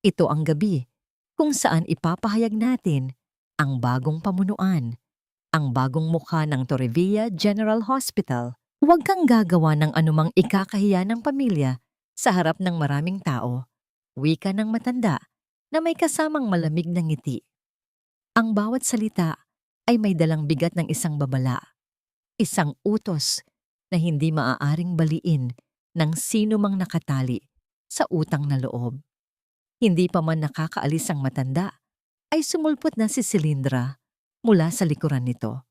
Ito ang gabi kung saan ipapahayag natin ang bagong pamunuan, ang bagong mukha ng Torrevilla General Hospital. Huwag kang gagawa ng anumang ikakahiya ng pamilya sa harap ng maraming tao. Wika ng matanda na may kasamang malamig na ngiti. Ang bawat salita ay may dalang bigat ng isang babala, isang utos na hindi maaaring baliin ng sino mang nakatali sa utang na loob. Hindi pa man nakakaalis ang matanda, ay sumulpot na si Cilindra mula sa likuran nito.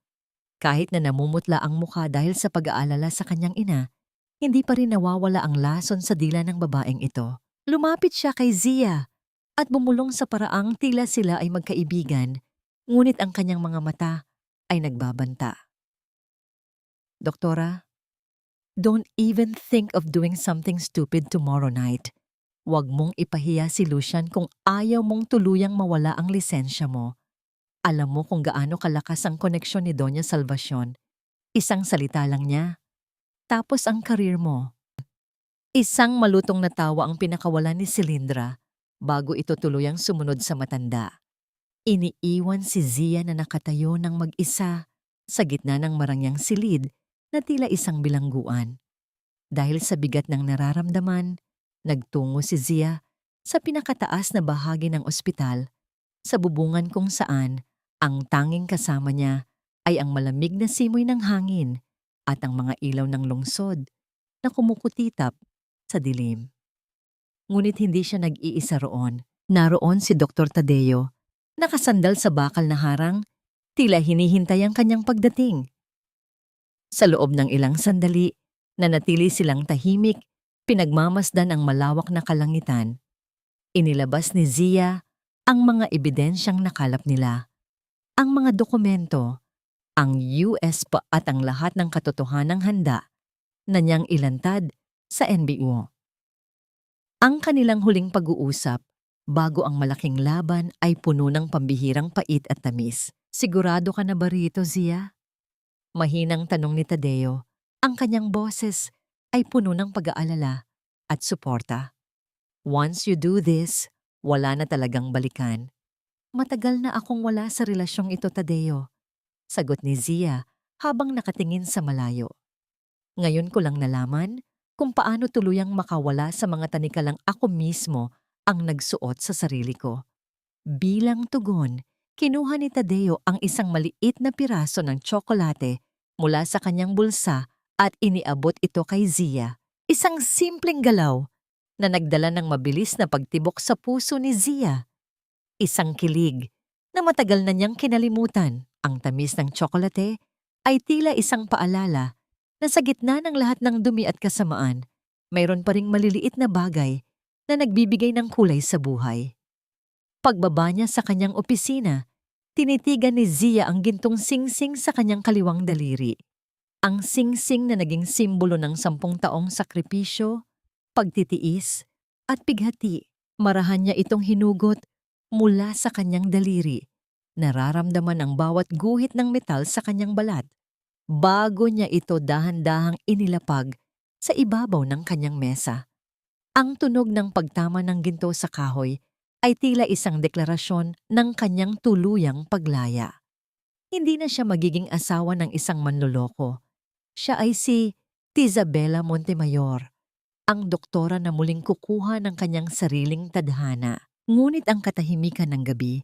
Kahit na namumutla ang mukha dahil sa pag-aalala sa kanyang ina, hindi pa rin nawawala ang lason sa dila ng babaeng ito. Lumapit siya kay Zia at bumulong sa paraang tila sila ay magkaibigan, ngunit ang kanyang mga mata ay nagbabanta. Doktora, don't even think of doing something stupid tomorrow night. Huwag mong ipahiya si Lucian kung ayaw mong tuluyang mawala ang lisensya mo. Alam mo kung gaano kalakas ang koneksyon ni Doña Salvacion. Isang salita lang niya. Tapos ang karir mo. Isang malutong na tawa ang pinakawala ni Cilindra bago ito tuluyang sumunod sa matanda. Iniiwan si Zia na nakatayo ng mag-isa sa gitna ng marangyang silid na tila isang bilangguan. Dahil sa bigat ng nararamdaman, nagtungo si Zia sa pinakataas na bahagi ng ospital, sa bubungan kung saan ang tanging kasama niya ay ang malamig na simoy ng hangin at ang mga ilaw ng lungsod na kumukutitap sa dilim. Ngunit hindi siya nag-iisa roon. Naroon si Dr. Tadeo, nakasandal sa bakal na harang, tila hinihintay ang kanyang pagdating. Sa loob ng ilang sandali, nanatili silang tahimik, pinagmamasdan ang malawak na kalangitan. Inilabas ni Zia ang mga ebidensyang nakalap nila. Ang mga dokumento, ang US pa at ang lahat ng katotohanang handa na niyang ilantad sa NBO. Ang kanilang huling pag-uusap bago ang malaking laban ay puno ng pambihirang pait at tamis. Sigurado ka na ba rito, Zia? Mahinang tanong ni Tadeo. Ang kanyang boses ay puno ng pag-aalala at suporta. Once you do this, wala na talagang balikan. Matagal na akong wala sa relasyong ito, Tadeo. Sagot ni Zia habang nakatingin sa malayo. Ngayon ko lang nalaman kung paano tuluyang makawala sa mga tanikalang ako mismo ang nagsuot sa sarili ko. Bilang tugon, kinuha ni Tadeo ang isang maliit na piraso ng tsokolate mula sa kanyang bulsa at iniabot ito kay Zia. Isang simpleng galaw na nagdala ng mabilis na pagtibok sa puso ni Zia. Isang kilig na matagal na niyang kinalimutan. Ang tamis ng tsokolate ay tila isang paalala na sa gitna ng lahat ng dumi at kasamaan, mayroon pa ring maliliit na bagay na nagbibigay ng kulay sa buhay. Pagbaba niya sa kanyang opisina, tinitigan ni Zia ang gintong singsing sa kanyang kaliwang daliri. Ang singsing na naging simbolo ng 10 taong sakripisyo, pagtitiis, at bighati. Marahan niya itong hinugot mula sa kanyang daliri. Nararamdaman ang bawat guhit ng metal sa kanyang balat bago niya ito dahan-dahang inilapag sa ibabaw ng kanyang mesa. Ang tunog ng pagtama ng ginto sa kahoy ay tila isang deklarasyon ng kanyang tuluyang paglaya. Hindi na siya magiging asawa ng isang manloloko. Siya ay si Tizabela Montemayor, ang doktora na muling kukuha ng kanyang sariling tadhana. Ngunit ang katahimikan ng gabi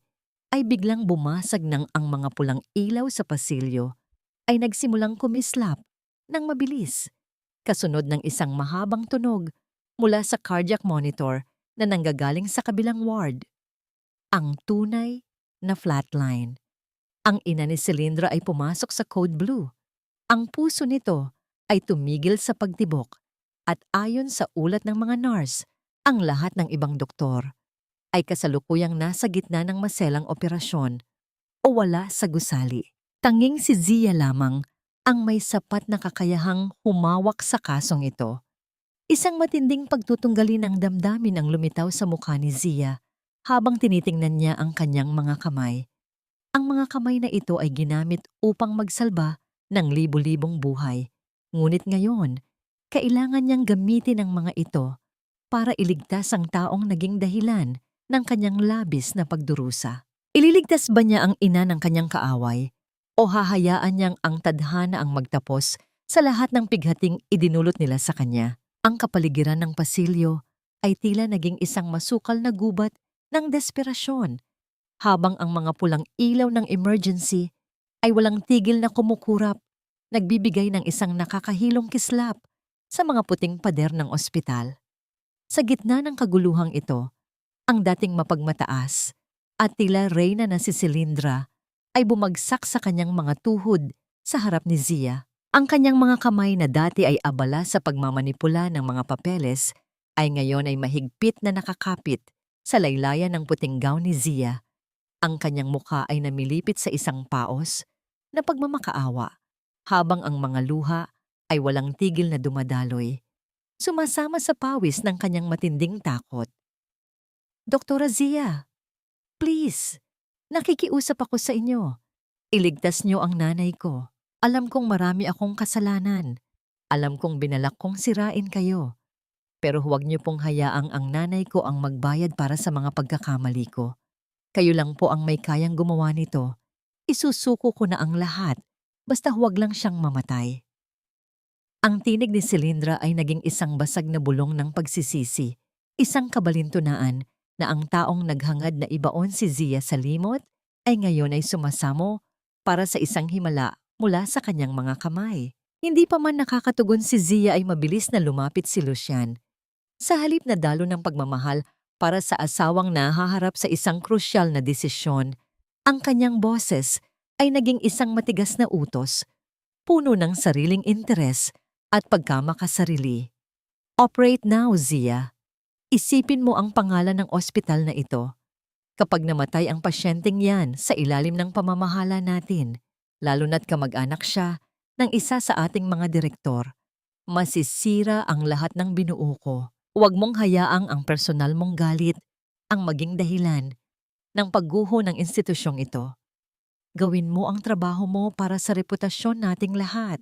ay biglang bumasag nang ang mga pulang ilaw sa pasilyo ay nagsimulang kumislap ng mabilis, kasunod ng isang mahabang tunog mula sa cardiac monitor na nanggagaling sa kabilang ward. Ang tunay na flatline. Ang ina ni Cilindra ay pumasok sa code blue. Ang puso nito ay tumigil sa pagtibok at ayon sa ulat ng mga nurse, ang lahat ng ibang doktor ay kasalukuyang nasa gitna ng maselang operasyon o wala sa gusali. Tanging si Zia lamang ang may sapat na kakayahang humawak sa kasong ito. Isang matinding pagtutunggali ng damdamin ang lumitaw sa mukha ni Zia habang tinitingnan niya ang kanyang mga kamay. Ang mga kamay na ito ay ginamit upang magsalba ng libu-libong buhay. Ngunit ngayon, kailangan niyang gamitin ang mga ito para iligtas ang taong naging dahilan ng kanyang labis na pagdurusa. Ililigtas ba niya ang ina ng kanyang kaaway o hahayaan niyang ang tadhana ang magtapos sa lahat ng pighating idinulot nila sa kanya? Ang kapaligiran ng pasilyo ay tila naging isang masukal na gubat ng desperasyon, habang ang mga pulang ilaw ng emergency ay walang tigil na kumukurap, nagbibigay ng isang nakakahilong kislap sa mga puting pader ng ospital. Sa gitna ng kaguluhang ito, ang dating mapagmataas at tila reyna na si Cilindra ay bumagsak sa kanyang mga tuhod sa harap ni Zia. Ang kanyang mga kamay na dati ay abala sa pagmamanipula ng mga papeles ay ngayon ay mahigpit na nakakapit sa laylayan ng puting gown ni Zia. Ang kanyang mukha ay namilipit sa isang paos na pagmamakaawa, habang ang mga luha ay walang tigil na dumadaloy, sumasama sa pawis ng kanyang matinding takot. Doktora Zia, please, nakikiusap ako sa inyo. Iligtas niyo ang nanay ko. Alam kong marami akong kasalanan. Alam kong binalak kong sirain kayo. Pero huwag niyo pong hayaang ang nanay ko ang magbayad para sa mga pagkakamali ko. Kayo lang po ang may kayang gumawa nito. Isusuko ko na ang lahat, basta huwag lang siyang mamatay. Ang tinig ni Cilindra ay naging isang basag na bulong ng pagsisisi, isang kabalintunaan na ang taong naghangad na ibaon si Zia sa limot ay ngayon ay sumasamo para sa isang himala mula sa kanyang mga kamay. Hindi pa man nakakatugon si Zia ay mabilis na lumapit si Lucian. Sa halip na dalo ng pagmamahal para sa asawang nahaharap sa isang krusyal na desisyon, ang kanyang boses ay naging isang matigas na utos, puno ng sariling interes at pagkamakasarili. Operate now, Zia. Isipin mo ang pangalan ng ospital na ito. Kapag namatay ang pasyenteng yan sa ilalim ng pamamahala natin, lalo na't kamag-anak siya ng isa sa ating mga direktor, masisira ang lahat ng binuo ko. Huwag mong hayaang ang personal mong galit ang maging dahilan ng pagguho ng institusyong ito. Gawin mo ang trabaho mo para sa reputasyon nating lahat.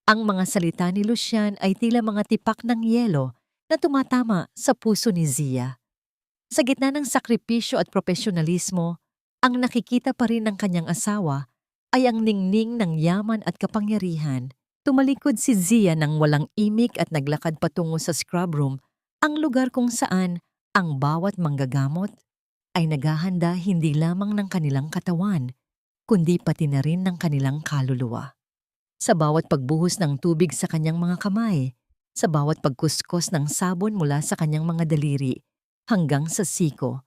Ang mga salita ni Lucian ay tila mga tipak ng yelo na tumatama sa puso ni Zia. Sa gitna ng sakripisyo at profesionalismo, ang nakikita pa rin ng kanyang asawa ay ang ningning ng yaman at kapangyarihan. Tumalikod si Zia ng walang imik at naglakad patungo sa scrub room, ang lugar kung saan ang bawat manggagamot ay naghahanda hindi lamang ng kanilang katawan, kundi pati na rin ng kanilang kaluluwa. Sa bawat pagbuhos ng tubig sa kanyang mga kamay, sa bawat pagkuskos ng sabon mula sa kanyang mga daliri hanggang sa siko,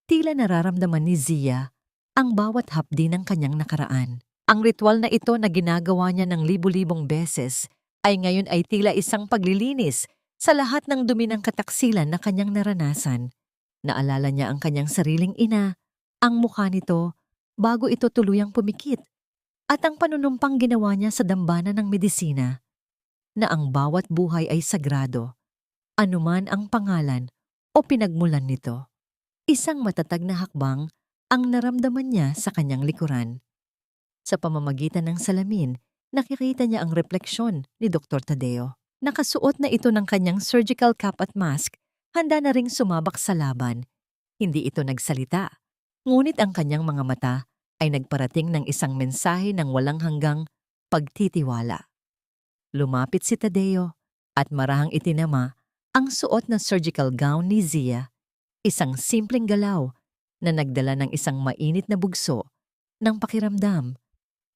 Tila nararamdaman ni Zia ang bawat hapdi ng kanyang nakaraan. Ang ritual na ito na ginagawa niya ng libu-libong beses ay ngayon ay tila isang paglilinis sa lahat ng dumi ng kataksilan na kanyang naranasan. Naalala niya ang kanyang sariling ina, ang mukha nito bago ito tuluyang pumikit, at ang panunumpang ginawa niya sa dambana ng medisina na ang bawat buhay ay sagrado, anuman ang pangalan o pinagmulan nito. Isang matatag na hakbang ang naramdaman niya sa kanyang likuran. Sa pamamagitan ng salamin, nakikita niya ang refleksyon ni Dr. Tadeo. Nakasuot na ito ng kanyang surgical cap at mask, handa na ring sumabak sa laban. Hindi ito nagsalita, ngunit ang kanyang mga mata ay nagparating ng isang mensahe ng walang hanggang pagtitiwala. Lumapit si Tadeo at marahang itinama ang suot na surgical gown ni Zia, isang simpleng galaw na nagdala ng isang mainit na bugso ng pakiramdam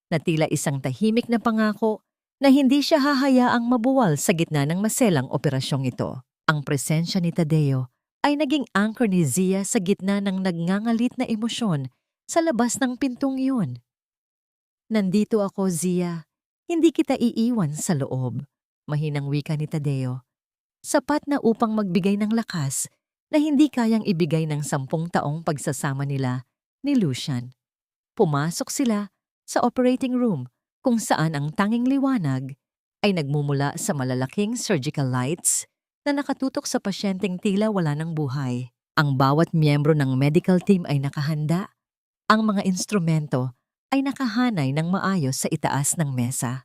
na tila isang tahimik na pangako na hindi siya hahayaang mabuwal sa gitna ng maselang operasyong ito. Ang presensya ni Tadeo ay naging anchor ni Zia sa gitna ng nagngangalit na emosyon sa labas ng pintong iyon. "Nandito ako, Zia. Hindi kita iiwan sa loob," mahinang wika ni Tadeo. Sapat na upang magbigay ng lakas na hindi kayang ibigay ng 10 taong pagsasama nila ni Lucian. Pumasok sila sa operating room kung saan ang tanging liwanag ay nagmumula sa malalaking surgical lights na nakatutok sa pasyenteng tila wala ng buhay. Ang bawat miyembro ng medical team ay nakahanda. Ang mga instrumento ay nakahanay ng maayos sa itaas ng mesa.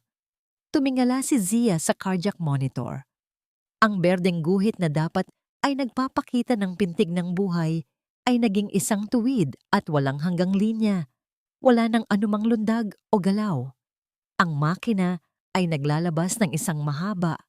Tumingala si Zia sa cardiac monitor. Ang berdeng guhit na dapat ay nagpapakita ng pintig ng buhay ay naging isang tuwid at walang hanggang linya. Wala nang anumang lundag o galaw. Ang makina ay naglalabas ng isang mahaba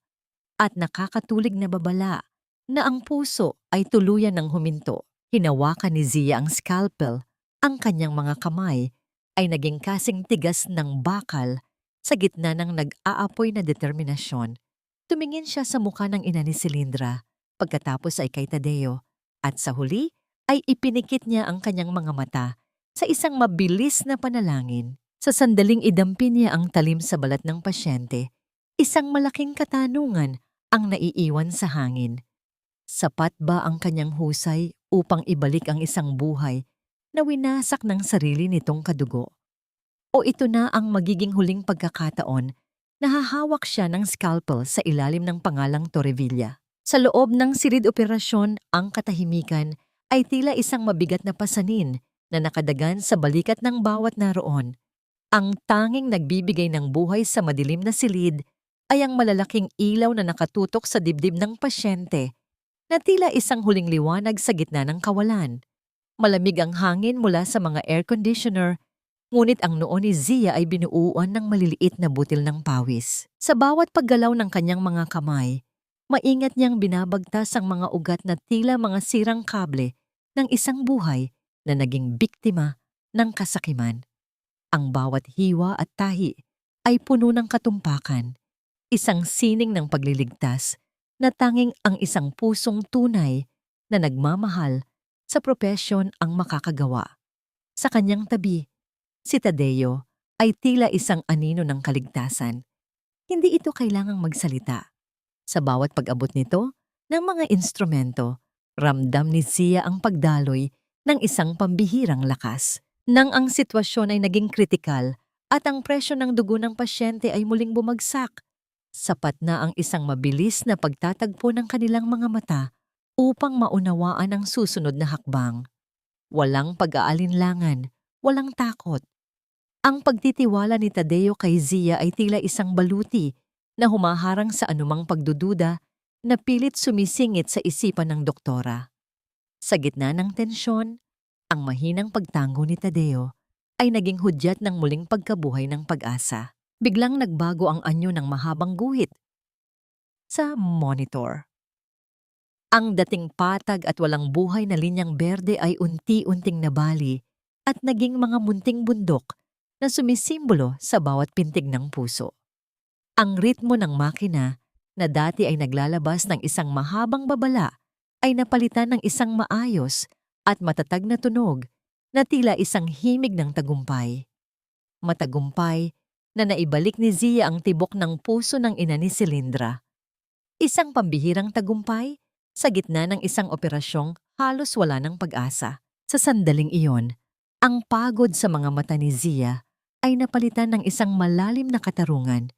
at nakakatulig na babala na ang puso ay tuluyan ng huminto. Hinawakan ni Zia ang scalpel. Ang kanyang mga kamay ay naging kasing tigas ng bakal sa gitna ng nag-aapoy na determinasyon. Tumingin siya sa mukha ng ina ni Silindra, pagkatapos ay kay Tadeo, at sa huli ay ipinikit niya ang kanyang mga mata sa isang mabilis na panalangin. Sa sandaling idampin niya ang talim sa balat ng pasyente, isang malaking katanungan ang naiiwan sa hangin. Sapat ba ang kanyang husay upang ibalik ang isang buhay na winasak ng sarili nitong kadugo? O ito na ang magiging huling pagkakataon na hahawak siya ng scalpel sa ilalim ng pangalang Torrevilla? Sa loob ng silid operasyon, ang katahimikan ay tila isang mabigat na pasanin na nakadagan sa balikat ng bawat naroon. Ang tanging nagbibigay ng buhay sa madilim na silid ay ang malalaking ilaw na nakatutok sa dibdib ng pasyente na tila isang huling liwanag sa gitna ng kawalan. Malamig ang hangin mula sa mga air conditioner, ngunit ang noo ni Zia ay binuuan ng maliliit na butil ng pawis. Sa bawat paggalaw ng kanyang mga kamay, maingat niyang binabagtas ang mga ugat na tila mga sirang kable ng isang buhay na naging biktima ng kasakiman. Ang bawat hiwa at tahi ay puno ng katumpakan, isang sining ng pagliligtas na tanging ang isang pusong tunay na nagmamahal sa propesyon ang makakagawa. Sa kanyang tabi, si Tadeo ay tila isang anino ng kaligtasan. Hindi ito kailangang magsalita. Sa bawat pag-abot nito ng mga instrumento, ramdam ni Zia ang pagdaloy ng isang pambihirang lakas. Nang ang sitwasyon ay naging kritikal at ang presyo ng dugo ng pasyente ay muling bumagsak, sapat na ang isang mabilis na pagtatagpo ng kanilang mga mata upang maunawaan ang susunod na hakbang. Walang pag-aalinlangan, walang takot. Ang pagtitiwala ni Tadeo kay Zia ay tila isang baluti na humaharang sa anumang pagdududa na pilit sumisingit sa isipan ng doktora. Sa gitna ng tensyon, ang mahinang pagtango ni Tadeo ay naging hudyat ng muling pagkabuhay ng pag-asa. Biglang nagbago ang anyo ng mahabang guhit sa monitor. Ang dating patag at walang buhay na linyang berde ay unti-unting nabali at naging mga munting bundok na sumisimbolo sa bawat pintig ng puso. Ang ritmo ng makina na dati ay naglalabas ng isang mahabang babala ay napalitan ng isang maayos at matatag na tunog na tila isang himig ng tagumpay. Matagumpay na naibalik ni Zia ang tibok ng puso ng ina ni Silindra. Isang pambihirang tagumpay sa gitna ng isang operasyong halos wala ng pag-asa. Sa sandaling iyon, ang pagod sa mga mata ni Zia ay napalitan ng isang malalim na katarungan.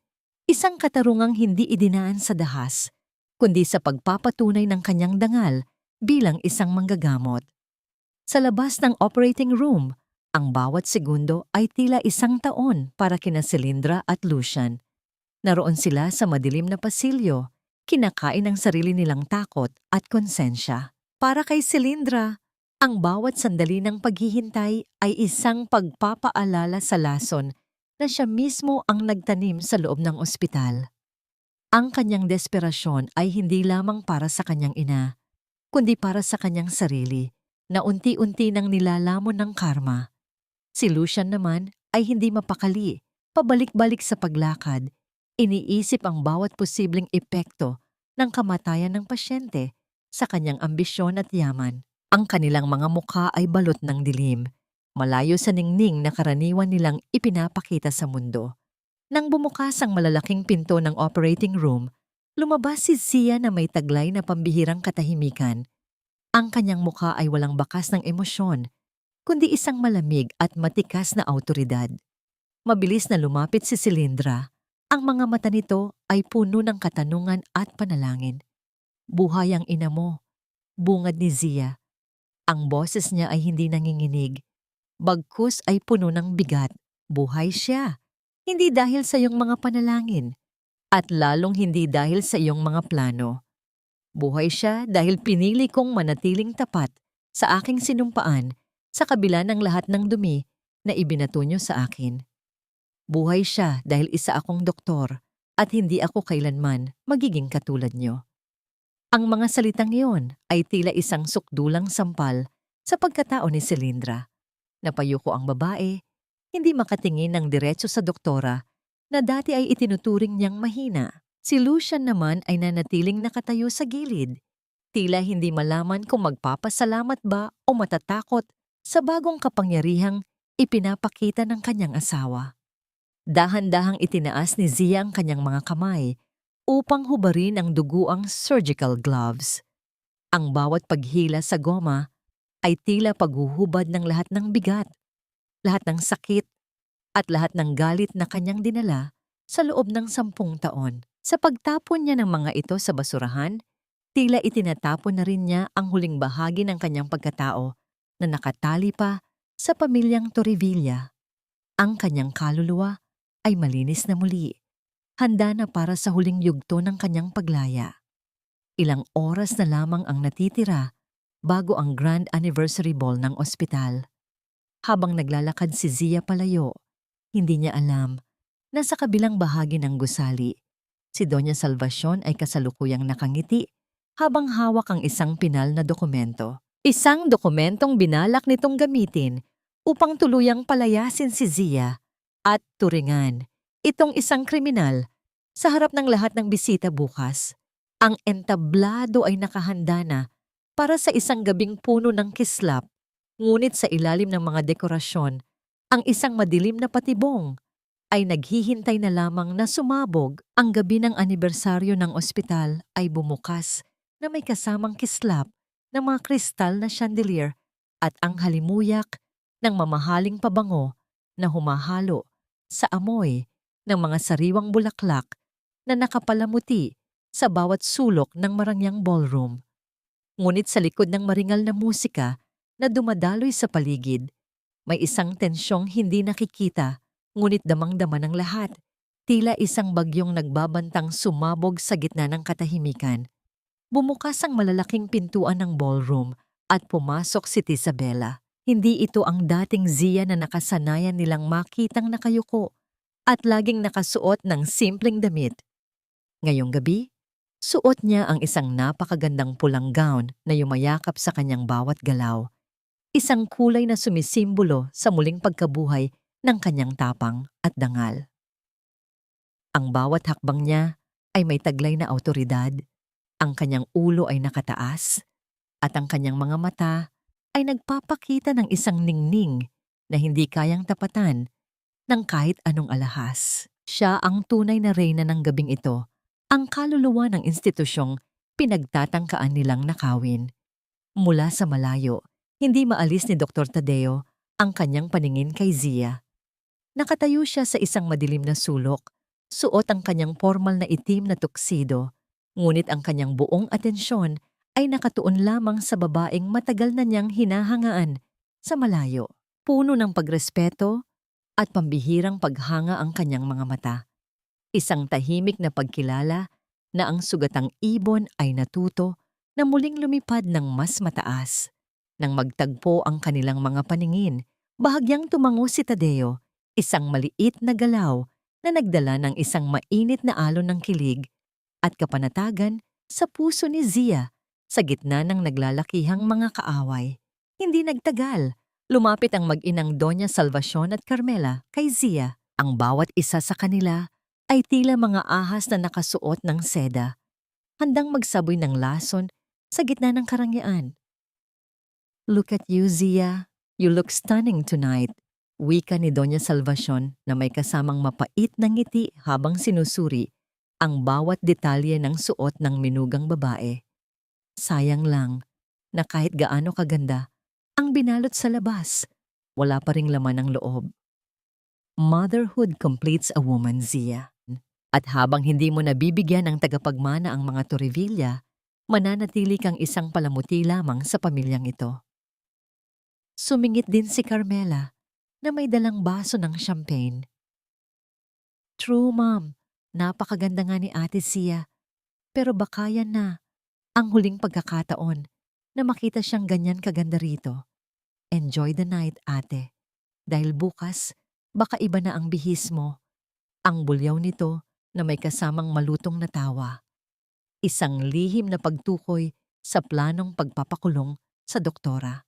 Isang katarungang hindi idinaan sa dahas, kundi sa pagpapatunay ng kanyang dangal bilang isang manggagamot. Sa labas ng operating room, ang bawat segundo ay tila isang taon para kina Silindra at Lucian. Naroon sila sa madilim na pasilyo, kinakain ang sarili nilang takot at konsensya. Para kay Silindra, ang bawat sandali ng paghihintay ay isang pagpapaalala sa lason na siya mismo ang nagtanim sa loob ng ospital. Ang kanyang desperasyon ay hindi lamang para sa kanyang ina, kundi para sa kanyang sarili na unti-unti nang nilalamon ng karma. Si Lucian naman ay hindi mapakali, pabalik-balik sa paglakad, iniisip ang bawat posibleng epekto ng kamatayan ng pasyente sa kanyang ambisyon at yaman. Ang kanilang mga mukha ay balot ng dilim, malayo sa ningning na karaniwan nilang ipinapakita sa mundo. Nang bumukas ang malalaking pinto ng operating room, lumabas si Zia na may taglay na pambihirang katahimikan. Ang kanyang mukha ay walang bakas ng emosyon, kundi isang malamig at matikas na autoridad. Mabilis na lumapit si Silindra. Ang mga mata nito ay puno ng katanungan at panalangin. "Buhay ang ina mo," bungad ni Zia. Ang boses niya ay hindi nanginginig. Bagkus ay puno ng bigat. Buhay siya. Hindi dahil sa iyong mga panalangin. At lalong hindi dahil sa iyong mga plano. Buhay siya dahil pinili kong manatiling tapat sa aking sinumpaan sa kabila ng lahat ng dumi na ibinato niyo sa akin. Buhay siya dahil isa akong doktor at hindi ako kailanman magiging katulad niyo. Ang mga salitang iyon ay tila isang sukdulang sampal sa pagkatao ni Silindra. Napayuko ang babae, hindi makatingin ng diretso sa doktora na dati ay itinuturing niyang mahina. Si Lucian naman ay nanatiling nakatayo sa gilid, tila hindi malaman kung magpapasalamat ba o matatakot sa bagong kapangyarihang ipinapakita ng kanyang asawa. Dahan-dahang itinaas ni Zia ang kanyang mga kamay upang hubarin ang duguang surgical gloves. Ang bawat paghila sa goma ay tila paghuhubad ng lahat ng bigat, lahat ng sakit, at lahat ng galit na kanyang dinala sa loob ng 10 taon. Sa pagtapon niya ng mga ito sa basurahan, tila itinatapon na rin niya ang huling bahagi ng kanyang pagkatao na nakatali pa sa pamilyang Torrevilla. Ang kanyang kaluluwa ay malinis na muli, handa na para sa huling yugto ng kanyang paglaya. Ilang oras na lamang ang natitira bago ang grand anniversary ball ng ospital. Habang naglalakad si Zia palayo, hindi niya alam na sa kabilang bahagi ng gusali, si Doña Salvacion ay kasalukuyang nakangiti habang hawak ang isang pinal na dokumento. Isang dokumentong binalak nitong gamitin upang tuluyang palayasin si Zia at turingan itong isang kriminal sa harap ng lahat ng bisita bukas. Ang entablado ay nakahanda na para sa isang gabing puno ng kislap, ngunit sa ilalim ng mga dekorasyon, ang isang madilim na patibong ay naghihintay na lamang na sumabog. Ang gabi ng anibersaryo ng ospital ay bumukas na may kasamang kislap ng mga kristal na chandelier at ang halimuyak ng mamahaling pabango na humahalo sa amoy ng mga sariwang bulaklak na nakapalamuti sa bawat sulok ng marangyang ballroom. Ngunit sa likod ng maringal na musika na dumadaloy sa paligid, may isang tensyong hindi nakikita ngunit damang-dama ng lahat, tila isang bagyong nagbabantang sumabog sa gitna ng katahimikan. Bumukas ang malalaking pintuan ng ballroom at pumasok si Tisabela. Hindi ito ang dating Zia na nakasanayan nilang makitang nakayuko at laging nakasuot ng simpleng damit. Ngayong gabi, suot niya ang isang napakagandang pulang gown na yumayakap sa kanyang bawat galaw. Isang kulay na sumisimbolo sa muling pagkabuhay ng kanyang tapang at dangal. Ang bawat hakbang niya ay may taglay na awtoridad, ang kanyang ulo ay nakataas, at ang kanyang mga mata ay nagpapakita ng isang ningning na hindi kayang tapatan ng kahit anong alahas. Siya ang tunay na reyna ng gabing ito, ang kaluluwa ng institusyong pinagtatangkaan nilang nakawin. Mula sa malayo, hindi maalis ni Dr. Tadeo ang kanyang paningin kay Zia. Nakatayo siya sa isang madilim na sulok, suot ang kanyang formal na itim na tuksido, ngunit ang kanyang buong atensyon ay nakatuon lamang sa babaeng matagal na niyang hinahangaan sa malayo. Puno ng pagrespeto at pambihirang paghanga ang kanyang mga mata. Isang tahimik na pagkilala na ang sugatang ibon ay natuto na muling lumipad ng mas mataas. Nang magtagpo ang kanilang mga paningin, bahagyang tumango si Tadeo, isang maliit na galaw na nagdala ng isang mainit na alon ng kilig at kapanatagan sa puso ni Zia sa gitna ng naglalakihang mga kaaway. Hindi nagtagal, lumapit ang mag-inang Doña Salvacion at Carmela kay Zia. Ang bawat isa sa kanila ay tila mga ahas na nakasuot ng seda, handang magsaboy ng lason sa gitna ng karangyaan. "Look at you, Zia. You look stunning tonight," wika ni Doña Salvacion na may kasamang mapait na ngiti habang sinusuri ang bawat detalye ng suot ng minugang babae. Sayang lang na kahit gaano kaganda ang binalot sa labas, wala pa ring laman ng loob. Motherhood completes a woman, Zia. At habang hindi mo nabibigyan ng tagapagmana ang mga Torrevilla, mananatili kang isang palamuti lamang sa pamilyang ito. Sumingit din si Carmela na may dalang baso ng champagne. "True, Mom. Napakaganda nga ni Ate Zia. Pero baka yan na ang huling pagkakataon na makita siyang ganyan kaganda rito. Enjoy the night, ate. Dahil bukas, baka iba na ang bihis mo." Ang bulyaw nito na may kasamang malutong na tawa. Isang lihim na pagtukoy sa planong pagpapakulong sa doktora.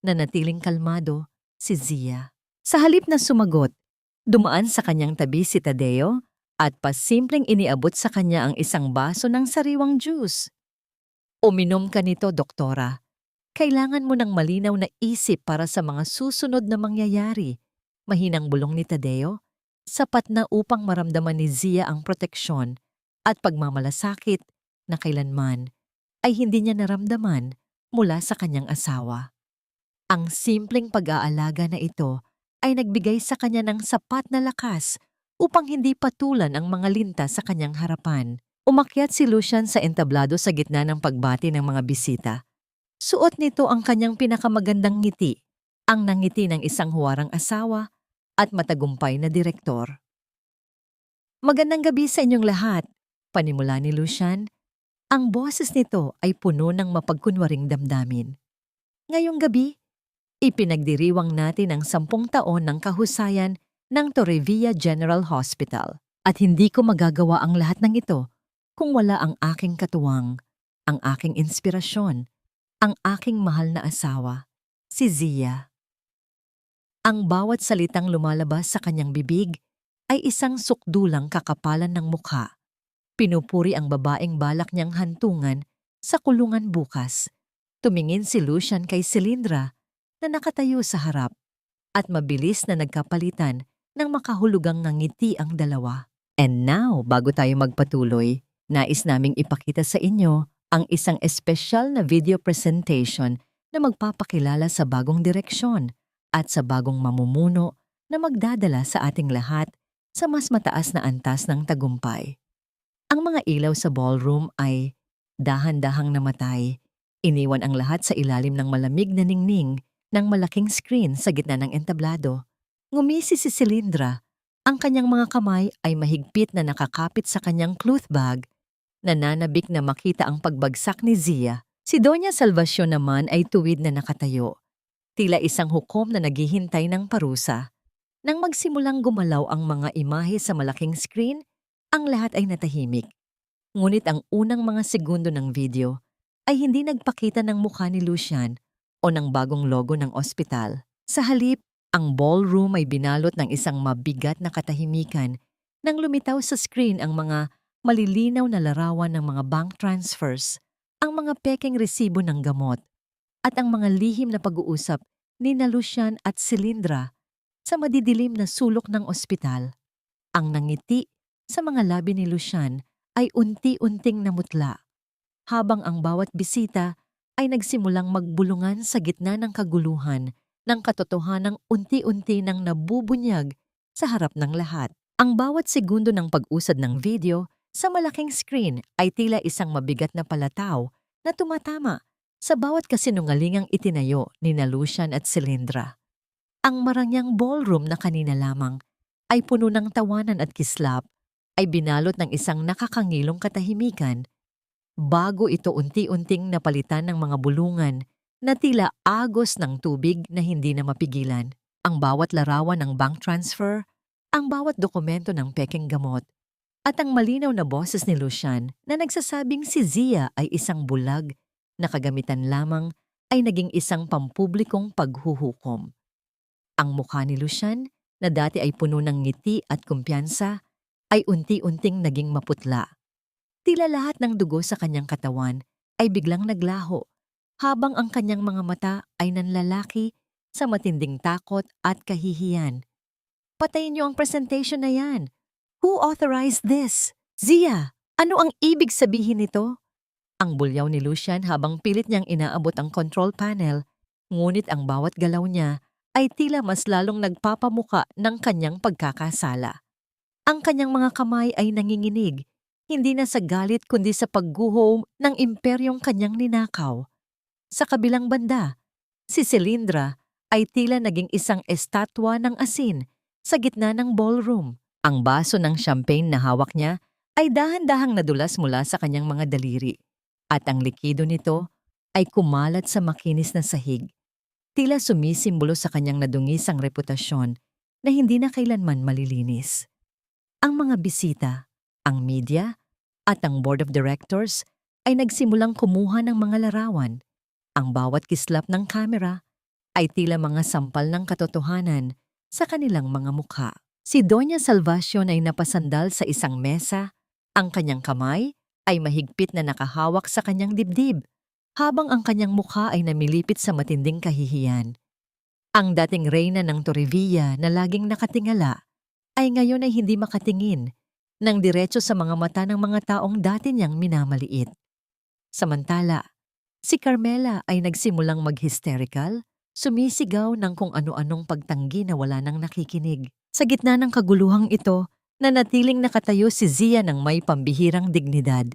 Nanatiling kalmado si Zia. Sa halip na sumagot, dumaan sa kanyang tabi si Tadeo at pasimpleng iniabot sa kanya ang isang baso ng sariwang juice. "Uminom ka nito, doktora. Kailangan mo ng malinaw na isip para sa mga susunod na mangyayari." Mahinang bulong ni Tadeo, sapat na upang maramdaman ni Zia ang proteksyon at pagmamalasakit na kailanman ay hindi niya naramdaman mula sa kanyang asawa. Ang simpleng pag-aalaga na ito ay nagbigay sa kanya ng sapat na lakas upang hindi patulan ang mga linta sa kanyang harapan. Umakyat si Lucian sa entablado sa gitna ng pagbati ng mga bisita. Suot nito ang kanyang pinakamagandang ngiti, ang nangiti ng isang huwarang asawa at matagumpay na direktor. "Magandang gabi sa inyong lahat," panimula ni Lucian. Ang boses nito ay puno ng mapagkunwaring damdamin. "Ngayong gabi, ipinagdiriwang natin ang 10 taon ng kahusayan ng Torrevilla General Hospital. At hindi ko magagawa ang lahat ng ito kung wala ang aking katuwang, ang aking inspirasyon, ang aking mahal na asawa, si Zia." Ang bawat salitang lumalabas sa kanyang bibig ay isang sukdulang kakapalan ng mukha. Pinupuri ang babaeng balak niyang hantungan sa kulungan bukas. Tumingin si Lucian kay Cilindra na nakatayo sa harap at mabilis na nagkapalitan ng makahulugang ngiti ang dalawa. And now, bago tayo magpatuloy, nais naming ipakita sa inyo ang isang espesyal na video presentation na magpapakilala sa bagong direksyon at sa bagong mamumuno na magdadala sa ating lahat sa mas mataas na antas ng tagumpay. Ang mga ilaw sa ballroom ay dahan-dahang namatay. Iniwan ang lahat sa ilalim ng malamig na ningning ng malaking screen sa gitna ng entablado. Ngumisi si Cilindra. Ang kanyang mga kamay ay mahigpit na nakakapit sa kanyang cloth bag. Nananabik na makita ang pagbagsak ni Zia. Si Doña Salvacion naman ay tuwid na nakatayo. Tila isang hukom na naghihintay ng parusa. Nang magsimulang gumalaw ang mga imahe sa malaking screen, ang lahat ay natahimik. Ngunit ang unang mga segundo ng video ay hindi nagpakita ng mukha ni Lucian o ng bagong logo ng ospital. Sa halip, ang ballroom ay binalot ng isang mabigat na katahimikan nang lumitaw sa screen ang mga malilinaw na larawan ng mga bank transfers, ang mga pekeng resibo ng gamot, at ang mga lihim na pag-uusap ni Lucian at Silindra sa madidilim na sulok ng ospital. Ang nangiti sa mga labi ni Lucian ay unti-unting namutla, habang ang bawat bisita ay nagsimulang magbulungan sa gitna ng kaguluhan ng katotohanang unti-unti nang nabubunyag sa harap ng lahat. Ang bawat segundo ng pag-usad ng video sa malaking screen ay tila isang mabigat na palataw na tumatama sa bawat kasinungalingang itinayo ni Lucian at Silindra. Ang marangyang ballroom na kanina lamang ay puno ng tawanan at kislap ay binalot ng isang nakakangilong katahimikan bago ito unti-unting napalitan ng mga bulungan na tila agos ng tubig na hindi na mapigilan. Ang bawat larawan ng bank transfer, ang bawat dokumento ng pekeng gamot, at ang malinaw na boses ni Lucian na nagsasabing si Zia ay isang bulag na kagamitan lamang ay naging isang pampublikong paghuhukom. Ang mukha ni Lucian, na dati ay puno ng ngiti at kumpiyansa, ay unti-unting naging maputla. Tila lahat ng dugo sa kanyang katawan ay biglang naglaho, habang ang kanyang mga mata ay nanlalaki sa matinding takot at kahihiyan. Patayin niyo ang presentation na yan! Who authorized this? Zia, ano ang ibig sabihin nito? Ang bulyaw ni Lucian habang pilit niyang inaabot ang control panel, ngunit ang bawat galaw niya ay tila mas lalong nagpapamuka ng kanyang pagkakasala. Ang kanyang mga kamay ay nanginginig, hindi na sa galit kundi sa pagguho ng imperyong kanyang ninakaw. Sa kabilang banda, si Silindra ay tila naging isang estatwa ng asin sa gitna ng ballroom. Ang baso ng champagne na hawak niya ay dahan-dahang nadulas mula sa kanyang mga daliri, at ang likido nito ay kumalat sa makinis na sahig. Tila sumisimbolo sa kanyang nadungisang reputasyon na hindi na kailanman malilinis. Ang mga bisita, ang media, at ang board of directors ay nagsimulang kumuha ng mga larawan. Ang bawat kislap ng kamera ay tila mga sampal ng katotohanan sa kanilang mga mukha. Si Doña Salvacion ay napasandal sa isang mesa, ang kanyang kamay ay mahigpit na nakahawak sa kanyang dibdib, habang ang kanyang mukha ay namilipit sa matinding kahihiyan. Ang dating reyna ng Torrevilla na laging nakatingala ay ngayon ay hindi makatingin nang diretso sa mga mata ng mga taong dati niyang minamaliit. Samantala, si Carmela ay nagsimulang mag-hysterical, sumisigaw ng kung ano-anong pagtanggi na wala nang nakikinig. Sa gitna ng kaguluhang ito, nanatiling nakatayo si Zia ng may pambihirang dignidad.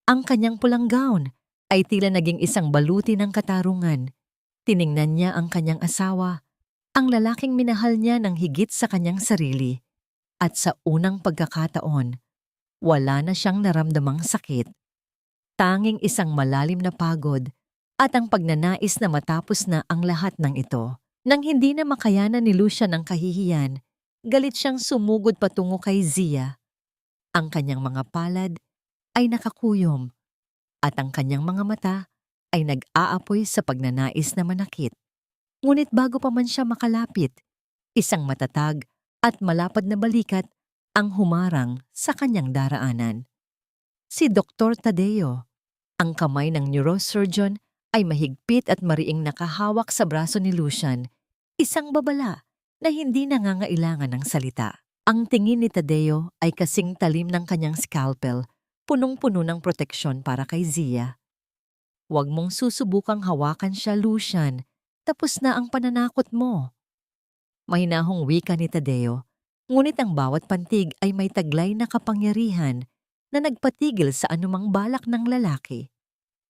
Ang kanyang pulang gown ay tila naging isang baluti ng katarungan. Tiningnan niya ang kanyang asawa, ang lalaking minahal niya ng higit sa kanyang sarili. At sa unang pagkakataon, wala na siyang naramdamang sakit. Tanging isang malalim na pagod at ang pagnanais na matapos na ang lahat ng ito. Nang hindi na makayanan ni Lucian ang kahihiyan, galit siyang sumugod patungo kay Zia. Ang kanyang mga palad ay nakakuyom at ang kanyang mga mata ay nag-aapoy sa pagnanais na manakit. Ngunit bago pa man siya makalapit, isang matatag at malapad na balikat ang humarang sa kanyang daraanan. Si Dr. Tadeo, ang kamay ng neurosurgeon, ay mahigpit at mariing nakahawak sa braso ni Lucian, isang babala na hindi nangangailangan ng salita. Ang tingin ni Tadeo ay kasing talim ng kanyang scalpel, punong-puno ng proteksyon para kay Zia. Huwag mong susubukang hawakan siya, Lucian. Tapos na ang pananakot mo. Mahinahong wika ni Tadeo, ngunit ang bawat pantig ay may taglay na kapangyarihan na nagpatigil sa anumang balak ng lalaki.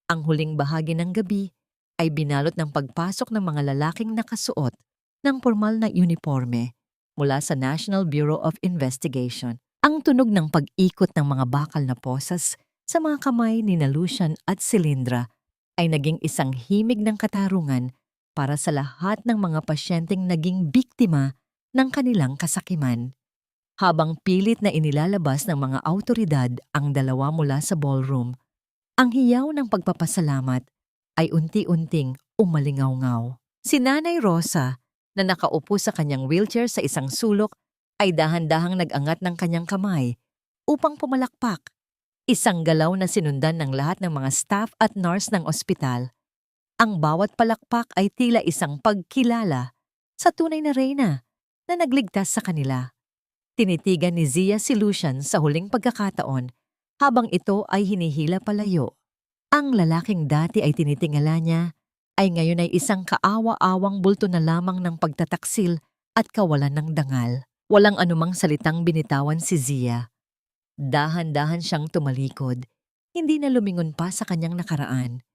Ang huling bahagi ng gabi ay binalot ng pagpasok ng mga lalaking nakasuot ng formal na uniforme mula sa National Bureau of Investigation. Ang tunog ng pag-ikot ng mga bakal na posas sa mga kamay ni Lucian at Silindra ay naging isang himig ng katarungan para sa lahat ng mga pasyenteng naging biktima ng kanilang kasakiman. Habang pilit na inilalabas ng mga awtoridad ang dalawa mula sa ballroom, ang hiyaw ng pagpapasalamat ay unti-unting umalingaw-ngaw. Si Nanay Rosa, na nakaupo sa kanyang wheelchair sa isang sulok, ay dahan-dahang nag-angat ng kanyang kamay upang pumalakpak, isang galaw na sinundan ng lahat ng mga staff at nurse ng ospital. Ang bawat palakpak ay tila isang pagkilala sa tunay na reyna na nagligtas sa kanila. Tinitigan ni Zia si Lucian sa huling pagkakataon habang ito ay hinihila palayo. Ang lalaking dati ay tinitingala niya ay ngayon ay isang kaawa-awang bulto na lamang ng pagtataksil at kawalan ng dangal. Walang anumang salitang binitawan si Zia. Dahan-dahan siyang tumalikod, hindi na lumingon pa sa kanyang nakaraan.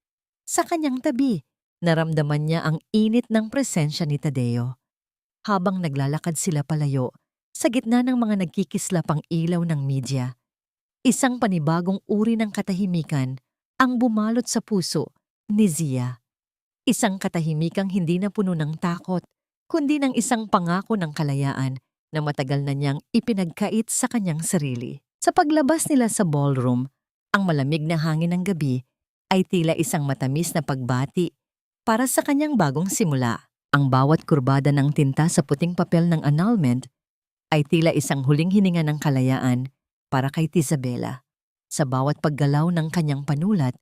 Sa kanyang tabi, naramdaman niya ang init ng presensya ni Tadeo. Habang naglalakad sila palayo, sa gitna ng mga nagkikislapang ilaw ng media, isang panibagong uri ng katahimikan ang bumalot sa puso ni Zia. Isang katahimikang hindi na puno ng takot, kundi ng isang pangako ng kalayaan na matagal na niyang ipinagkait sa kanyang sarili. Sa paglabas nila sa ballroom, ang malamig na hangin ng gabi ay tila isang matamis na pagbati para sa kanyang bagong simula. Ang bawat kurbada ng tinta sa puting papel ng annulment ay tila isang huling hininga ng kalayaan para kay Tisabela. Sa bawat paggalaw ng kanyang panulat,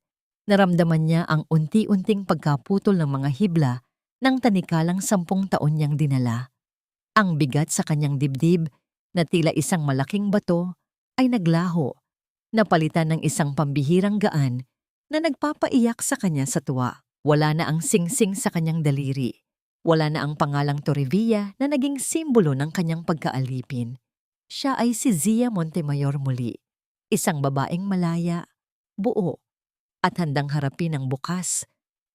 naramdaman niya ang unti-unting pagkaputol ng mga hibla ng tanikalang 10 taon niyang dinala. Ang bigat sa kanyang dibdib na tila isang malaking bato ay naglaho, napalitan ng isang pambihirang gaan na nagpapaiyak sa kanya sa tuwa. Wala na ang singsing sa kanyang daliri. Wala na ang pangalang Torrevilla na naging simbolo ng kanyang pagkaalipin. Siya ay si Zia Montemayor muli, isang babaeng malaya, buo, at handang harapin ang bukas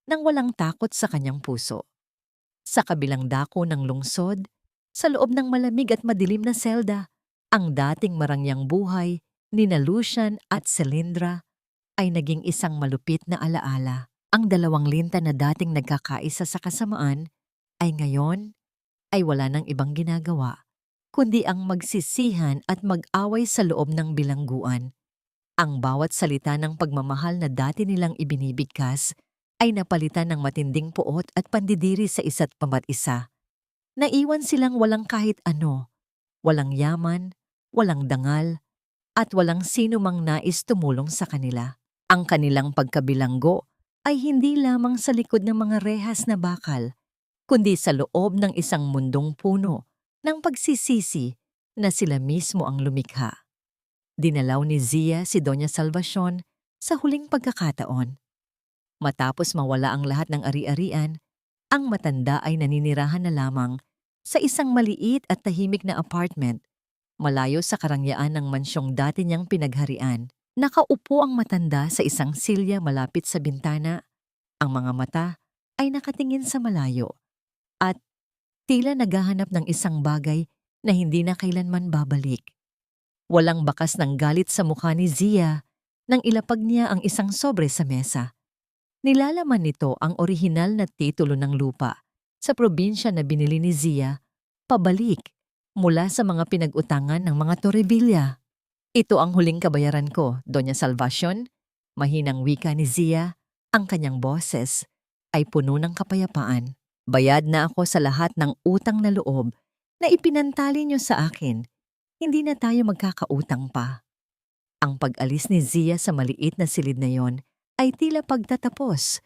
nang walang takot sa kanyang puso. Sa kabilang dako ng lungsod, sa loob ng malamig at madilim na selda, ang dating marangyang buhay ni Lucian at Celindra ay naging isang malupit na alaala. Ang dalawang linta na dating nagkakaisa sa kasamaan ay ngayon ay wala nang ibang ginagawa, kundi ang magsisihan at mag-away sa loob ng bilangguan. Ang bawat salita ng pagmamahal na dati nilang ibinibigkas ay napalitan ng matinding puot at pandidiri sa isa't isa. Naiwan silang walang kahit ano, walang yaman, walang dangal, at walang sino mang nais tumulong sa kanila. Ang kanilang pagkabilanggo ay hindi lamang sa likod ng mga rehas na bakal, kundi sa loob ng isang mundong puno ng pagsisisi na sila mismo ang lumikha. Dinalaw ni Zia si Doña Salvacion sa huling pagkakataon. Matapos mawala ang lahat ng ari-arian, ang matanda ay naninirahan na lamang sa isang maliit at tahimik na apartment, malayo sa karangyaan ng mansyong dati niyang pinagharian. Nakaupo ang matanda sa isang silya malapit sa bintana. Ang mga mata ay nakatingin sa malayo at tila naghahanap ng isang bagay na hindi na kailanman babalik. Walang bakas ng galit sa mukha ni Zia nang ilapag niya ang isang sobre sa mesa. Nilalaman nito ang orihinal na titulo ng lupa sa probinsya na binili ni Zia pabalik mula sa mga pinag-utangan ng mga Torrevilla. Ito ang huling kabayaran ko, Doña Salvacion. Mahinang wika ni Zia, ang kanyang boses ay puno ng kapayapaan. Bayad na ako sa lahat ng utang na loob na ipinantali niyo sa akin. Hindi na tayo magkakautang pa. Ang pag-alis ni Zia sa maliit na silid na yon ay tila pagtatapos